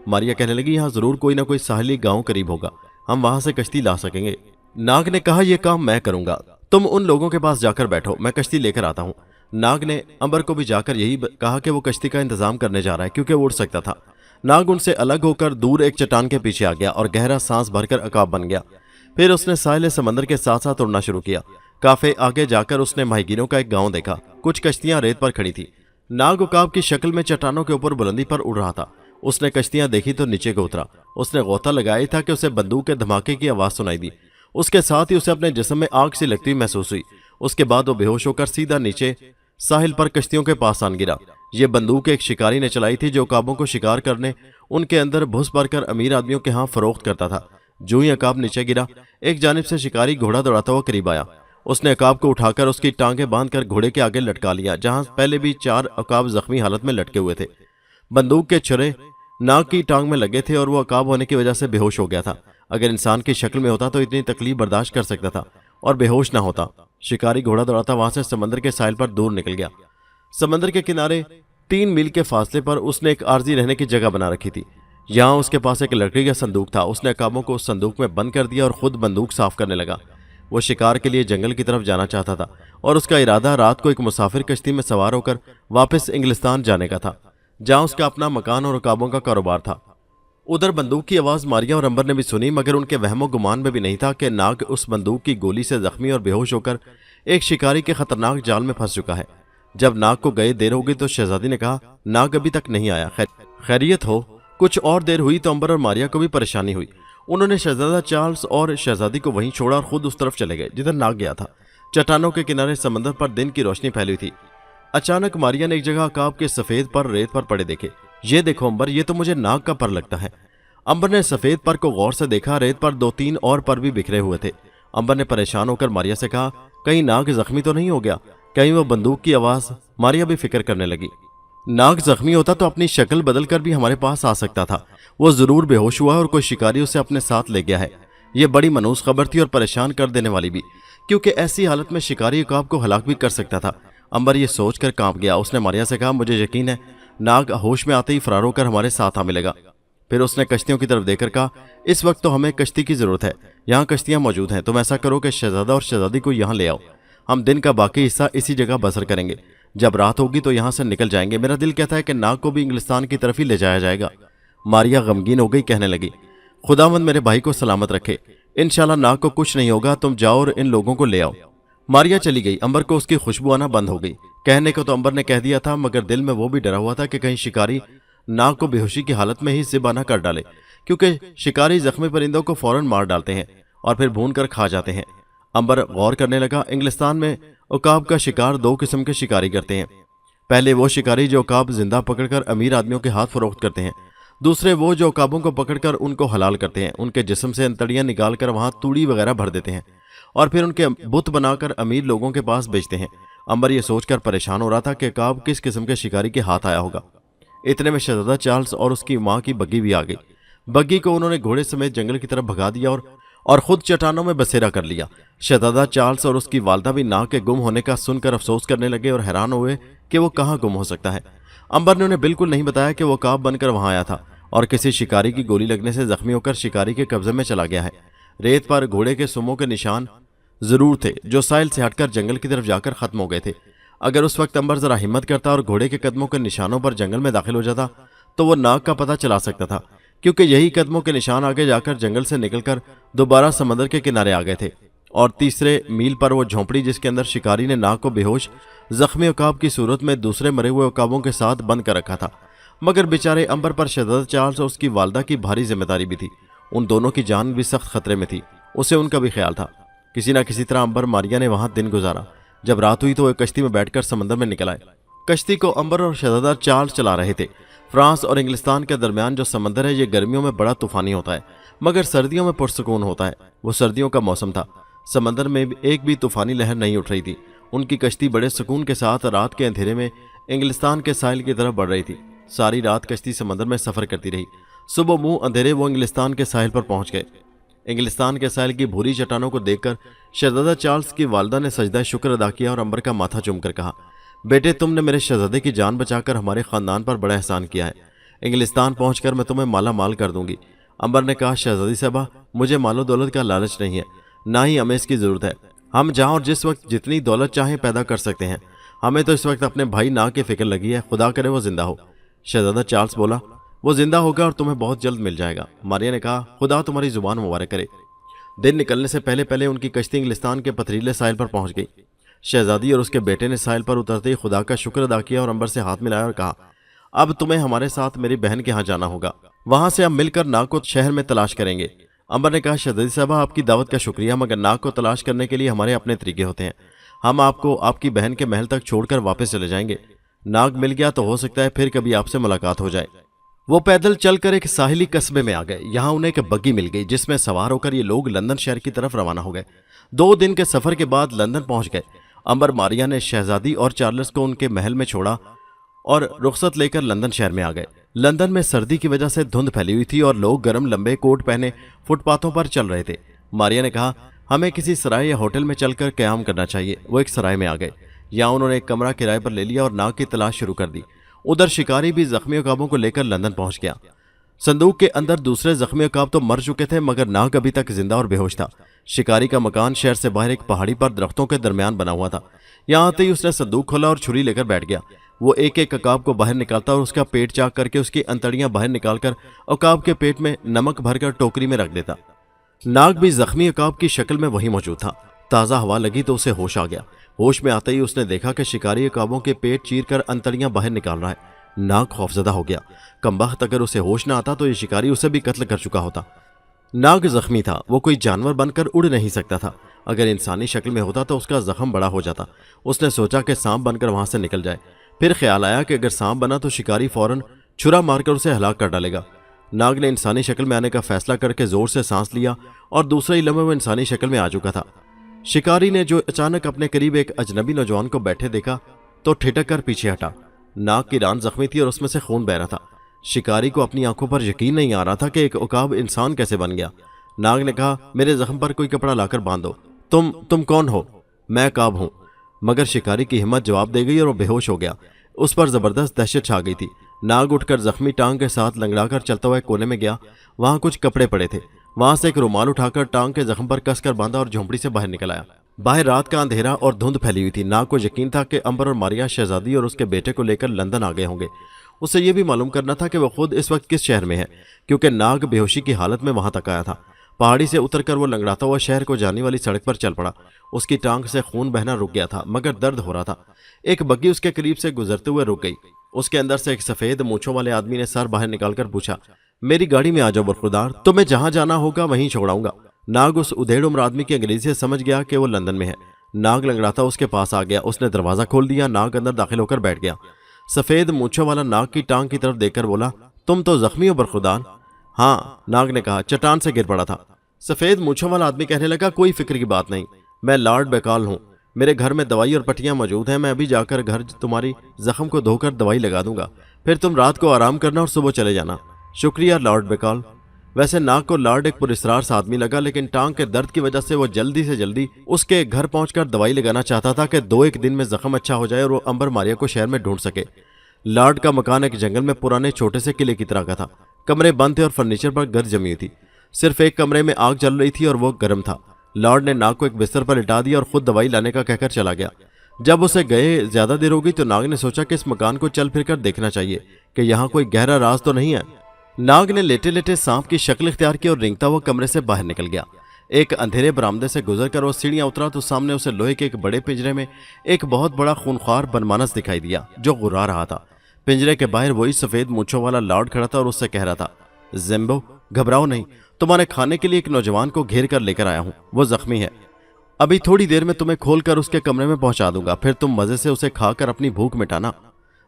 मारिया कहने लगी, यहाँ जरूर कोई ना कोई साहिली गांव करीब होगा, हम वहां से कश्ती ला सकेंगे। नाग ने कहा, यह काम मैं करूंगा, तुम उन लोगों के पास जाकर बैठो, मैं कश्ती लेकर आता हूँ। नाग ने अंबर को भी जाकर यही कहा कि वो कश्ती का इंतजाम करने जा रहा है क्योंकि वो उड़ सकता था। नाग उनसे अलग होकर दूर एक चट्टान के पीछे आ गया और गहरा सांस भरकर अकाब बन गया। फिर उसने साहिल समंदर के साथ साथ उड़ना शुरू किया। काफी आगे जाकर उसने माहीगीरों का एक गांव देखा। कुछ कश्तियां रेत पर खड़ी थी। नाग उकाब की शक्ल में चट्टानों के ऊपर बुलंदी पर उड़ रहा था। उसने कश्तियां देखी तो नीचे को उतरा। उसने गोता लगाया था कि उसे बंदूक के धमाके की आवाज सुनाई दी। उसके साथ ही उसे अपने जिस्म में आग सी लगती महसूस हुई। उसके बाद वो बेहोश होकर सीधा नीचे साहिल पर कश्तियों के पास आन गिरा। ये बंदूक एक शिकारी ने चलाई थी जो अकाबों को शिकार करने उनके अंदर घुस भरकर अमीर आदमियों के यहाँ फरोख्त करता था। जो ही अकाब नीचे गिरा, एक जानिब से शिकारी घोड़ा दौड़ाता हुआ करीब आया। उसने अकाब को उठाकर उसकी टांगें बांधकर घोड़े के आगे लटका लिया, जहां पहले भी 4 अकाब जख्मी हालत में लटके हुए थे। बंदूक के छुरे नाग की टांग में लगे थे और वो अकाब होने की वजह से बेहोश हो गया था। अगर इंसान की शक्ल में होता तो इतनी तकलीफ बर्दाश्त कर सकता था और बेहोश ना होता। शिकारी घोड़ा दौड़ाता वहां से समंदर के साहिल पर दूर निकल गया। समंदर के किनारे 3 मील के फासले पर उसने एक आरजी रहने की जगह बना रखी थी। यहाँ उसके पास एक लकड़ी का संदूक था। उसने अकाबों को उस संदूक में बंद कर दिया और खुद बंदूक साफ करने लगा। वो शिकार के लिए जंगल की तरफ जाना चाहता था और उसका इरादा रात को एक मुसाफिर कश्ती में सवार होकर वापस इंग्लिस्तान जाने का था, जहाँ उसका अपना मकान और अकाबों का कारोबार था। उधर बंदूक की आवाज मारिया और अंबर ने भी सुनी, मगर उनके वहमो गुमान में भी नहीं था कि नाग उस बंदूक की गोली से जख्मी और बेहोश होकर एक शिकारी के खतरनाक जाल में फंस चुका है। जब नाग को गए देर हो गई तो शहजादी ने कहा, नाग अभी तक नहीं आया, खैरियत हो। कुछ और देर हुई तो अंबर और मारिया को भी परेशानी हुई। उन्होंने शहजादा चार्ल्स और शहजादी को वहीं छोड़ा और खुद उस तरफ चले गए जिधर नाग गया था। चट्टानों के किनारे समंदर पर दिन की रोशनी फैली हुई थी। अचानक मारिया ने एक जगह अकाब के सफेद पर रेत पर पड़े देखे। ये देखो अंबर, ये तो मुझे नाग का पर लगता है। अंबर ने सफेद पर को गौर से देखा। रेत पर 2-3 और पर भी बिखरे हुए थे। अंबर ने परेशान होकर मारिया से कहा, कहीं नाग जख्मी तो नहीं हो गया? कहीं वो बंदूक की आवाज? मारिया भी फिक्र करने लगी। नाग जख्मी होता तो अपनी शक्ल बदल कर भी हमारे पास आ सकता था। वो जरूर बेहोश हुआ और कोई शिकारी उसे अपने साथ ले गया है। ये बड़ी मनहूस खबर थी और परेशान कर देने वाली भी, क्योंकि ऐसी हालत में शिकारी अकाब को हलाक भी कर सकता था। अंबर ये सोचकर कांप गया। उसने मारिया से कहा, मुझे यकीन है नाग होश में आते ही फरार होकर हमारे साथ आ मिलेगा। फिर उसने कश्तियों की तरफ देखकर कहा, इस वक्त तो हमें कश्ती की जरूरत है। यहाँ कश्तियाँ मौजूद हैं। तुम ऐसा करो कि शहजादा और शहजादी को यहाँ ले आओ। हम दिन का बाकी हिस्सा इसी जगह बसर करेंगे। जब रात होगी तो यहाँ से निकल जाएंगे। मेरा दिल कहता है कि नाग को भी इंग्लिस्तान की तरफ ही ले जाया जाएगा। मारिया गमगीन हो गई, कहने लगी, खुदावंद मेरे भाई को सलामत रखे। इंशाल्लाह नाग को कुछ नहीं होगा। तुम जाओ और इन लोगों को ले आओ। मारिया चली गई। अंबर को उसकी खुशबू आना बंद हो गई। कहने को तो अंबर ने कह दिया था, मगर दिल में वो भी डरा हुआ था कि कहीं शिकारी नाग को बेहोशी की हालत में ही ज़िबा न कर डाले, क्योंकि शिकारी जख्मी परिंदों को फौरन मार डालते हैं और फिर भून कर खा जाते हैं। अंबर गौर करने लगा। इंग्लिस्तान में उकाब का शिकार दो किस्म के शिकारी करते हैं। पहले वो शिकारी जो उकाब जिंदा पकड़कर अमीर आदमियों के हाथ फरोख्त करते हैं। दूसरे वो जो उकाबों को पकड़कर उनको हलाल करते हैं, उनके जिस्म से अंतड़ियाँ निकाल कर वहाँ तूड़ी वगैरह भर देते हैं और फिर उनके बुत बनाकर अमीर लोगों के पास बेचते हैं। अंबर ये सोचकर परेशान हो रहा था कि उकाब किस किस्म के शिकारी के हाथ आया होगा। इतने में शहजादा चार्ल्स और उसकी माँ की बग्गी भी आ गई। बग्गी को उन्होंने घोड़े समेत जंगल की तरफ भगा दिया और खुद चट्टानों में बसेरा कर लिया। शहजादा चार्ल्स और उसकी वालदा भी नाग के गुम होने का सुनकर अफसोस करने लगे और हैरान हुए कि वो कहाँ गुम हो सकता है। अंबर ने उन्हें बिल्कुल नहीं बताया कि वो उकाब बनकर वहां आया था और किसी शिकारी की गोली लगने से जख्मी होकर शिकारी के कब्जे में चला गया है। रेत पर घोड़े के सुमों के निशान जरूर थे जो साहिल से हटकर जंगल की तरफ जाकर खत्म हो गए थे। अगर उस वक्त अंबर जरा हिम्मत करता और घोड़े के कदमों के निशानों पर जंगल में दाखिल हो जाता तो वो नाग का पता चला सकता था, क्योंकि यही कदमों के निशान आगे जाकर जंगल से निकलकर दोबारा समंदर के किनारे आ गए थे। और तीसरे मील पर वो झोंपड़ी जिसके अंदर शिकारी ने नाग को बेहोश जख्मी उकाब की सूरत में दूसरे मरे हुए उकाबों के साथ बंद कर रखा था। मगर बेचारे अंबर पर शहजादा चार्ल्स और उसकी वालदा की भारी जिम्मेदारी भी थी। उन दोनों की जान भी सख्त खतरे में थी, उसे उनका भी ख्याल था। किसी न किसी तरह अंबर मारिया ने वहां दिन गुजारा। जब रात हुई तो वो कश्ती में बैठकर समंदर में निकल आए। कश्ती को अंबर और शहजादा चार्ल्स चला रहे थे। फ्रांस और इंग्लिस्तान के दरमियान जो समंदर है ये गर्मियों में बड़ा तूफानी होता है, मगर सर्दियों में पुरसकून होता है। वो सर्दियों का मौसम था। समंदर में एक भी तूफानी लहर नहीं उठ रही थी। उनकी कश्ती बड़े सुकून के साथ रात के अंधेरे में इंग्लिस्तान के साहिल की तरफ बढ़ रही थी। सारी रात कश्ती समंदर में सफर करती रही। सुबह मुंह अंधेरे वो इंग्लिस्तान के साहिल पर पहुंच गए। इंग्लिस्तान के साहिल की भूरी चट्टानों को देखकर शहजादा चार्ल्स की वालदा ने सजदा शुक्र अदा किया और अंबर का माथा चूमकर कहा, बेटे तुमने मेरे शहजादे की जान बचाकर हमारे खानदान पर बड़ा एहसान किया है। इंग्लिस्तान पहुंचकर मैं तुम्हें माला माल कर दूंगी। अंबर ने कहा, शहजादी साहबा मुझे मालो दौलत का लालच नहीं है, ना ही हमें इसकी जरूरत है। हम जहाँ और जिस वक्त जितनी दौलत चाहें पैदा कर सकते हैं। हमें तो इस वक्त अपने भाई नाग की फिक्र लगी है, खुदा करे वो जिंदा हो। शहजादा चार्ल्स बोला, वो जिंदा होगा और तुम्हें बहुत जल्द मिल जाएगा। मारिया ने कहा, खुदा तुम्हारी जुबान मुबारक करे। दिन निकलने से पहले पहले उनकी कश्ती इंग्लिस्तान के पथरीले साहिल पर पहुंच गई। शहजादी और उसके बेटे ने साहिल पर उतरते ही खुदा का शुक्र अदा किया और अंबर से हाथ मिलाया और कहा, अब तुम्हें हमारे साथ मेरी बहन के यहाँ जाना होगा। वहां से हम मिलकर नाग को शहर में तलाश करेंगे। अंबर ने कहा, शहजादी साहबा आपकी दावत का शुक्रिया, मगर नाग को तलाश करने के लिए हमारे अपने तरीके होते हैं। हम आपको आपकी बहन के महल तक छोड़कर वापस चले जाएंगे। नाग मिल गया तो हो सकता है फिर कभी आपसे मुलाकात हो जाए। वो पैदल चलकर एक साहिली कस्बे में आ गए। यहाँ उन्हें एक बग्गी मिल गई जिसमें सवार होकर ये लोग लंदन शहर की तरफ रवाना हो गए। 2 दिन के सफर के बाद लंदन पहुंच गए। अंबर मारिया ने शहजादी और चार्ल्स को उनके महल में छोड़ा और रुखसत लेकर लंदन शहर में आ गए। लंदन में सर्दी की वजह से धुंध फैली हुई थी और लोग गर्म लंबे कोट पहने फुटपाथों पर चल रहे थे। मारिया ने कहा, हमें किसी सराय या होटल में चलकर क़याम करना चाहिए। वो एक सराय में आ गए। यहाँ उन्होंने एक कमरा किराए पर ले लिया और नाग की तलाश शुरू कर दी। उधर शिकारी भी जख्मी उकाबों को लेकर लंदन पहुंच गया। संदूक के अंदर दूसरे जख्मी उकाब तो मर चुके थे, मगर नाग अभी तक जिंदा और बेहोश था। शिकारी का मकान शहर से बाहर एक पहाड़ी पर दरख्तों के दरमियान बना हुआ था। यहाँ आते ही उसने संदूक खोला और छुरी लेकर बैठ गया। वो एक एक उकाब को बाहर निकालता और उसका पेट चाक करके उसकी अंतड़ियां बाहर निकालकर उकाब के पेट में नमक भरकर टोकरी में रख देता। नाग भी जख्मी उकाब की शक्ल में वहीं मौजूद था। ताज़ा हवा लगी तो उसे होश आ गया। होश में आते ही उसने देखा कि शिकारी उकाबों के पेट चीर कर अंतड़ियां बाहर निकाल रहा है। नाग खौफजदा हो गया। कमबख्त अगर उसे होश न आता तो ये शिकारी उसे भी कत्ल कर चुका होता। नाग जख्मी था, वो कोई जानवर बनकर उड़ नहीं सकता था। अगर इंसानी शक्ल में होता तो उसका जख्म बड़ा हो जाता। उसने सोचा कि सांप बनकर वहां से निकल जाए। फिर ख्याल आया कि अगर सांप बना तो शिकारी फौरन छुरा मारकर उसे हलाक कर डालेगा। नाग ने इंसानी शक्ल में आने का फैसला करके जोर से सांस लिया और दूसरे ही लम्हे वो इंसानी शक्ल में आ चुका था। शिकारी ने जो अचानक अपने करीब एक अजनबी नौजवान को बैठे देखा तो ठिठक कर पीछे हटा। नाग की रान जख्मी थी और उसमें से खून बह रहा था। शिकारी को अपनी आंखों पर यकीन नहीं आ रहा था कि एक उकाब इंसान कैसे बन गया। नाग ने कहा, मेरे जख्म पर कोई कपड़ा लाकर बांध दो। तुम कौन हो? मैं उकाब हूं। मगर शिकारी की हिम्मत जवाब दे गई और वो बेहोश हो गया। उस पर जबरदस्त दहशत छा गई थी। नाग उठकर जख्मी टांग के साथ लंगड़ाकर चलता हुआ कोने में गया। वहां कुछ कपड़े पड़े थे। वहां से एक रुमाल उठाकर टांग के जख्म पर कसकर बांधा और झोंपड़ी से बाहर निकल आया। बाहर रात का अंधेरा और धुंध फैली हुई थी। नाग को यकीन था कि अंबर और मारिया शहजादी और उसके बेटे को लेकर लंदन आ गए होंगे। उसे यह भी मालूम करना था कि वह खुद इस वक्त किस शहर में है, क्योंकि नाग बेहोशी की हालत में वहां तक आया था। पहाड़ी से उतरकर वो लंगड़ाता हुआ शहर को जाने वाली सड़क पर चल पड़ा। उसकी टांग से खून बहना रुक गया था, मगर दर्द हो रहा था। एक बग्गी उसके करीब से गुजरते हुए रुक गई। उसके अंदर से एक सफेद मूंछों वाले आदमी ने सर बाहर निकालकर पूछा, मेरी गाड़ी में आ जाओ बरखुरदार, तुम्हें जहां जाना होगा वहीं छोड़ाऊंगा। नाग उस उधेड़ उम्र आदमी की अंग्रेजी से समझ गया कि वो लंदन में है। नाग लंगड़ाता उसके पास आ गया। उसने दरवाजा खोल दिया। नाग अंदर दाखिल होकर बैठ गया। सफेद मूंछों वाला नाग की टांग की तरफ देखकर बोला, तुम तो जख्मी हो बरखुरदार? हाँ, नाग ने कहा, चट्टान से गिर पड़ा था। सफेद मूंछों वाला आदमी कहने लगा, कोई फिक्र की बात नहीं, मैं लॉर्ड बेकाल हूँ। मेरे घर में दवाई और पट्टियां मौजूद हैं। मैं अभी जाकर घर तुम्हारी जख्म को धोकर दवाई लगा दूंगा। फिर तुम रात को आराम करना और सुबह चले जाना। शुक्रिया लॉर्ड बेकाल। वैसे नाग को लॉर्ड एक पुरस्कार सा आदमी लगा, लेकिन टांग के दर्द की वजह से वो जल्दी से जल्दी उसके घर पहुंचकर दवाई लगाना चाहता था कि 2-1 दिन में जख्म अच्छा हो जाए और वो अंबर मारिया को शहर में ढूंढ सके। लॉर्ड का मकान एक जंगल में पुराने छोटे से किले की तरह का था। कमरे बंद थे और फर्नीचर पर गर्द जमी हुई थी। सिर्फ एक कमरे में आग जल रही थी और वो गर्म था। लॉर्ड ने नाग को एक बिस्तर पर लिटा दिया और खुद दवाई लाने का कहकर चला गया। जब उसे गए ज्यादा देर हो गई तो नाग ने सोचा कि इस मकान को चल फिर कर देखना चाहिए कि यहाँ कोई गहरा राज तो नहीं है। नाग ने लेटे लेटे सांप की शक्ल इख्तियार की और रेंगता हुआ कमरे से बाहर निकल गया। एक अंधेरे बरामदे से गुजरकर वो सीढ़ियां उतरा तो सामने उसे लोहे के एक बड़े पिंजरे में एक बहुत बड़ा खूनख्वार बनमानस दिखाई दिया जो गुर्रा रहा था। पिंजरे के बाहर वही सफेद मूंछों वाला लॉर्ड खड़ा था और उससे कह रहा था, ज़िम्बो, घबराओ नहीं, तुम्हारे खाने के लिए एक नौजवान को घेर कर लेकर आया हूं। वो जख्मी है। अभी थोड़ी देर में तुम्हें खोलकर उसके कमरे में पहुंचा दूंगा। फिर तुम मजे से उसे खाकर अपनी भूख मिटाना।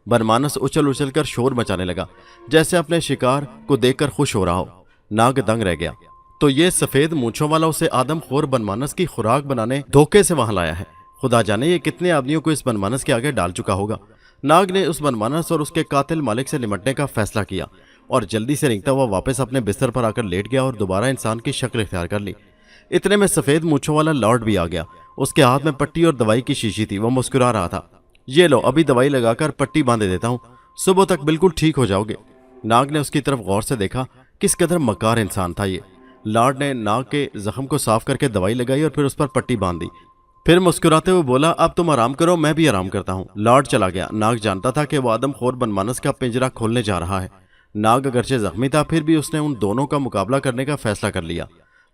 बनमानस उछल उछल कर शोर मचाने लगा, जैसे अपने शिकार को देखकर खुश हो रहा हो। नाग दंग रह गया। तो ये सफेद मूंछों वाला उसे आदमखोर बनमानस की खुराक बनाने धोखे से वहां लाया है। खुदा जाने ये कितने आदमियों को इस बनमानस के आगे डाल चुका होगा। नाग ने उस बनमानस और उसके कातिल मालिक से निपटने का फैसला किया और जल्दी से रेंगता हुआ वापस अपने बिस्तर पर आकर लेट गया और दोबारा इंसान की शक्ल इख्तियार कर ली। इतने में सफेद मूंछों वाला लॉर्ड भी आ गया। उसके हाथ में पट्टी और दवाई की शीशी थी। वो मुस्कुरा रहा था, ये लो, अभी दवाई लगाकर पट्टी बांधे देता हूँ, सुबह तक बिल्कुल ठीक हो जाओगे। नाग ने उसकी तरफ गौर से देखा। किस कदर मकार इंसान था ये। लॉर्ड ने नाग के जख्म को साफ करके दवाई लगाई और फिर उस पर पट्टी बांध दी। फिर मुस्कुराते हुए बोला, अब तुम आराम करो, मैं भी आराम करता हूँ। लॉर्ड चला गया। नाग जानता था कि वो आदमखोर बनमानस का पिंजरा खोलने जा रहा है। नाग अगरचे जख्मी था, फिर भी उसने उन दोनों का मुकाबला करने का फैसला कर लिया।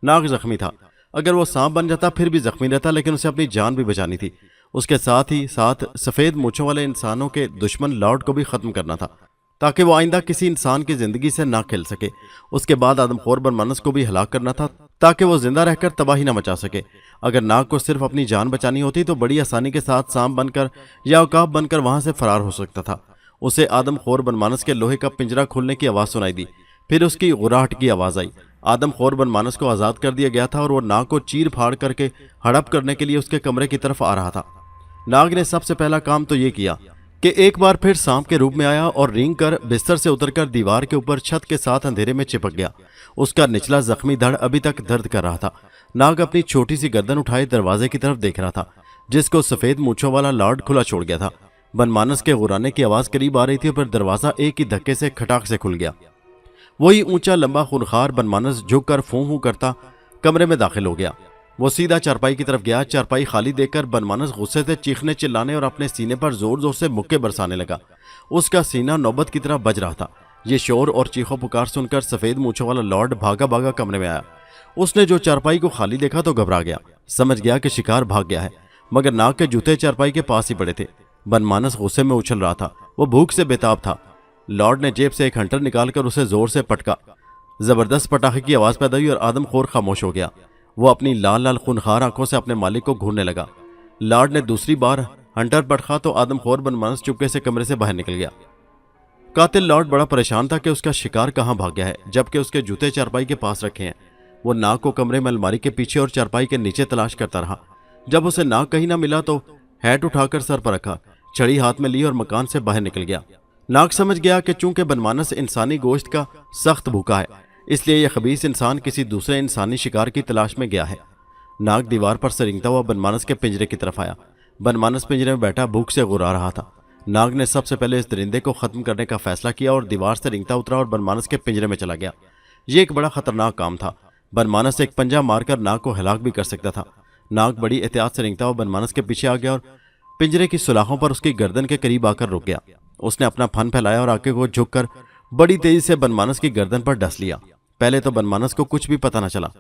नाग जख्मी था, अगर वो सांप बन जाता फिर भी जख्मी रहता, लेकिन उसे अपनी जान भी बचानी थी। उसके साथ ही साथ सफेद मूंछों वाले इंसानों के दुश्मन लॉर्ड को भी खत्म करना था, ताकि वो आइंदा किसी इंसान की जिंदगी से ना खेल सके। उसके बाद आदमखोर बनमानस को भी हलाक करना था, ताकि वो जिंदा रहकर तबाही न मचा सके। अगर नाग को सिर्फ अपनी जान बचानी होती तो बड़ी आसानी के साथ सांप बनकर या उकाब बनकर वहां से फरार हो सकता था। उसे आदमखोर बनमानस के लोहे का पिंजरा खोलने की आवाज सुनाई दी। फिर उसकी गुर्राहट की आवाज आई। आदमखोर बनमानस को आजाद कर दिया गया था और वो नाग को चीर फाड़ करके हड़प करने के लिए उसके कमरे की तरफ आ रहा था। नाग ने सबसे पहला काम तो ये किया कि एक बार फिर सांप के रूप में आया और रेंग कर बिस्तर से उतरकर दीवार के ऊपर छत के साथ अंधेरे में चिपक गया। उसका निचला जख्मी धड़ अभी तक दर्द कर रहा था। नाग अपनी छोटी सी गर्दन उठाए दरवाजे की तरफ देख रहा था, जिसको सफेद मूंछों वाला लॉर्ड खुला छोड़ गया था। बनमानस के गुर्राने की आवाज करीब आ रही थी और फिर दरवाजा एक ही धक्के से खटाक से खुल गया। वही ऊंचा लंबा खूनखार बनमानस झुककर फूं फूं करता कमरे में दाखिल हो गया। वो सीधा चारपाई की तरफ गया। चारपाई खाली देखकर बनमानस गुस्से से चीखने चिल्लाने और अपने सीने पर जोर जोर से मुक्के बरसाने लगा। उसका सीना नौबत की तरह बज रहा था। ये शोर और चीखों पुकार सुनकर सफेद मूंछों वाला लॉर्ड भागा भागा कमरे में आया। उसने जो चारपाई को खाली देखा तो घबरा गया। समझ गया कि शिकार भाग गया है, मगर नाग के जूते चारपाई के पास ही पड़े थे। बनमानस गुस्से में उछल रहा था। वो भूख से बेताब था। लॉर्ड ने जेब से एक हंटर निकालकर उसे जोर से पटका। जबरदस्त पटाखे की आवाज पैदा हुई और आदमखोर खामोश हो गया। वो अपनी लाल लाल खूनखार आंखों से अपने मालिक को घूरने लगा। लॉर्ड ने दूसरी बार हंटर पटका तो आदमखोर बनमानस चुपके से कमरे से बाहर निकल गया। कातिल लॉर्ड बड़ा परेशान था कि उसका शिकार कहाँ भाग गया है, जबकि उसके जूते चारपाई के पास रखे हैं। वो नाग को कमरे में अलमारी के पीछे और चारपाई के नीचे तलाश करता रहा। जब उसे नाग कहीं ना मिला तो हैट उठाकर सर पर रखा, छड़ी हाथ में ली और मकान से बाहर निकल गया। नाग समझ गया कि चूंकि बनमानस इंसानी गोश्त का सख्त भूखा है, इसलिए यह खबीस इंसान किसी दूसरे इंसानी शिकार की तलाश में गया है। नाग दीवार पर से रेंगता हुआ बनमानस के पिंजरे की तरफ आया। बनमानस पिंजरे में बैठा भूख से गुर्रा रहा था। नाग ने सबसे पहले इस दरिंदे को खत्म करने का फैसला किया और दीवार से रेंगता उतरा और बनमानस के पिंजरे में चला गया। यह एक बड़ा खतरनाक काम था। बनमानस एक पंजा मारकर नाग को हलाक भी कर सकता था। नाग बड़ी एहतियात से रेंगता हुआ बनमानस के पीछे आ गया और पिंजरे की सुलाखों पर उसकी गर्दन के करीब आकर रुक गया। उसने अपना फन फैलाया और आगे को झुककर बड़ी तेजी से बनमानस की गर्दन पर डस लिया। पहले तो बनमानस को कुछ भी पता न चला।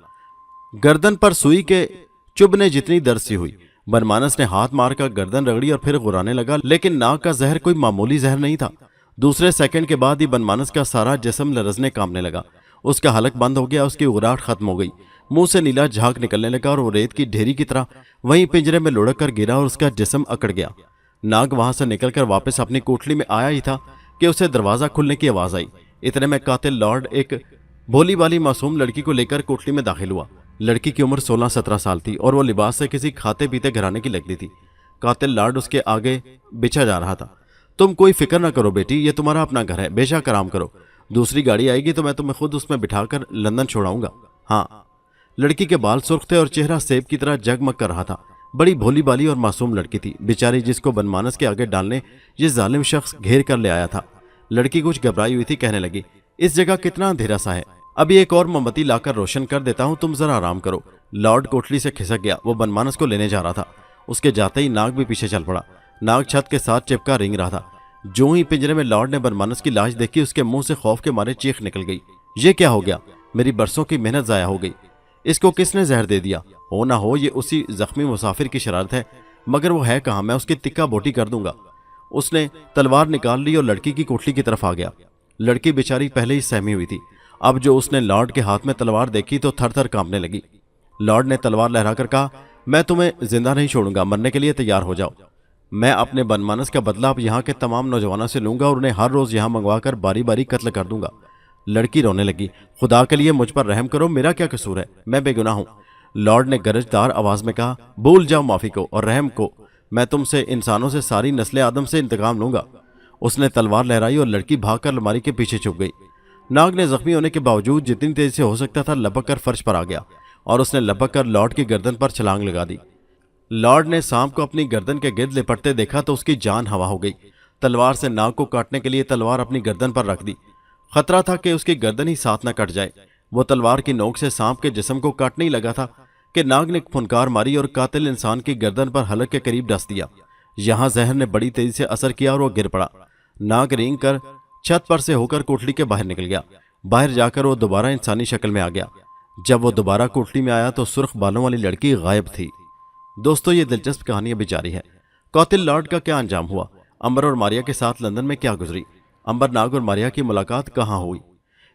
गर्दन पर सुई के चुभने जितनी दर्द सी हुई। बनमानस ने हाथ मारकर गर्दन रगड़ी और फिर गुर्राने लगा, लेकिन नाग का जहर कोई मामूली जहर नहीं था। दूसरे सेकंड के बाद ही बनमानस का सारा जिस्म लरजने कांपने लगा। उसका हलक बंद हो गया, उसकी गुर्राहट खत्म हो गई, मुंह से नीला झाग निकलने लगा और वो रेत की ढेरी की तरह वहीं पिंजरे में लुढ़क कर गिरा और उसका जिस्म अकड़ गया। नाग वहां से निकलकर वापस अपनी कोठली में आया ही था कि उसे दरवाजा खुलने की आवाज आई। इतने में कातिल लॉर्ड एक भोली वाली मासूम लड़की को लेकर कोठली में दाखिल हुआ। लड़की की उम्र 16-17 साल थी और वो लिबास से किसी खाते पीते घराने की लगती थी। कातिल लॉर्ड उसके आगे बिछा जा रहा था। तुम कोई फिक्र ना करो बेटी, ये तुम्हारा अपना घर है, बेशक आराम करो। दूसरी गाड़ी आएगी तो मैं तुम्हें खुद उसमें बिठाकर लंदन छोड़ाऊंगा। हाँ। लड़की के बाल सुर्ख थे और चेहरा सेब की तरह जगमग कर रहा था। बड़ी भोली भाली और मासूम लड़की थी बेचारी, जिसको बनमानस के आगे डालने ये जालिम शख्स घेर कर ले आया था। लड़की कुछ घबराई हुई थी, कहने लगी, इस जगह कितना अंधेरा सा है, अभी एक और मोमबत्ती लाकर रोशन कर देता हूं, तुम जरा आराम करो। लॉर्ड कोठली से खिसक गया। वो बनमानस को लेने जा रहा था। उसके जाते ही नाग भी पीछे चल पड़ा। नाग छत के साथ चिपका रेंग रहा था। जो ही पिंजरे में लॉर्ड ने बनमानस की लाश देखी, उसके मुंह से खौफ के मारे चीख निकल गई। ये क्या हो गया? मेरी बरसों की मेहनत जाया हो गई। इसको किसने जहर दे दिया? हो ना हो ये उसी जख्मी मुसाफिर की शरारत है, मगर वो है कहाँ? मैं उसकी तिक्का बोटी कर दूंगा। उसने तलवार निकाल ली और लड़की की कोठली की तरफ आ गया। लड़की बेचारी पहले ही सहमी हुई थी। अब जो उसने लॉर्ड के हाथ में तलवार देखी तो थर थर कांपने लगी। लॉर्ड ने तलवार लहराकर कहा, मैं तुम्हें जिंदा नहीं छोड़ूंगा, मरने के लिए तैयार हो जाओ। मैं अपने बनमानस का बदला अब यहाँ के तमाम नौजवानों से लूंगा और उन्हें हर रोज यहाँ मंगवाकर बारी बारी कत्ल कर दूंगा। लड़की रोने लगी। खुदा के लिए मुझ पर रहम करो, मेरा क्या कसूर है? मैं बेगुनाह हूं। लॉर्ड ने गरजदार आवाज में कहा, भूल जाओ माफी को और रहम को। मैं तुमसे, इंसानों से, सारी नस्ल आदम से इंतकाम लूंगा। उसने तलवार लहराई और लड़की भागकर अलमारी के पीछे छुप गई। नाग ने जख्मी होने के बावजूद जितनी तेजी से हो सकता था लपक कर फर्श पर आ गया और उसने लपक कर लॉर्ड की गर्दन पर छलांग लगा दी। लॉर्ड ने सांप को अपनी गर्दन के गिर्द लिपटते देखा तो उसकी जान हवा हो गई। तलवार से नाग को काटने के लिए तलवार अपनी गर्दन पर रख दी। खतरा था कि उसकी गर्दन ही साथ न कट जाए। वो तलवार की नोक से सांप के जिस्म को काटने ही लगा था कि नाग ने फुनकार मारी और कातिल इंसान की गर्दन पर हलक के करीब डस दिया। यहां जहर ने बड़ी तेजी से असर किया और वो गिर पड़ा। नाग रेंग कर छत पर से होकर कोठली के बाहर निकल गया। बाहर जाकर वो दोबारा इंसानी शक्ल में आ गया। जब वो दोबारा कोठली में आया तो सुर्ख बालों वाली लड़की गायब थी। दोस्तों, ये दिलचस्प कहानी अभी जारी है। कातिल लॉर्ड का क्या अंजाम हुआ? अंबर और मारिया के साथ लंदन में क्या गुजरी? अंबर नाग और मारिया की मुलाकात कहाँ हुई?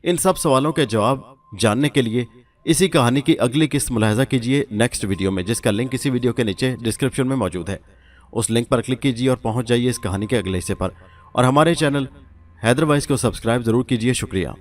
इन सब सवालों के जवाब जानने के लिए इसी कहानी की अगली किस्त मुलाहिजा कीजिए नेक्स्ट वीडियो में, जिसका लिंक इसी वीडियो के नीचे डिस्क्रिप्शन में मौजूद है। उस लिंक पर क्लिक कीजिए और पहुंच जाइए इस कहानी के अगले हिस्से पर। और हमारे चैनल हैदर वॉइस को सब्सक्राइब जरूर कीजिए। शुक्रिया।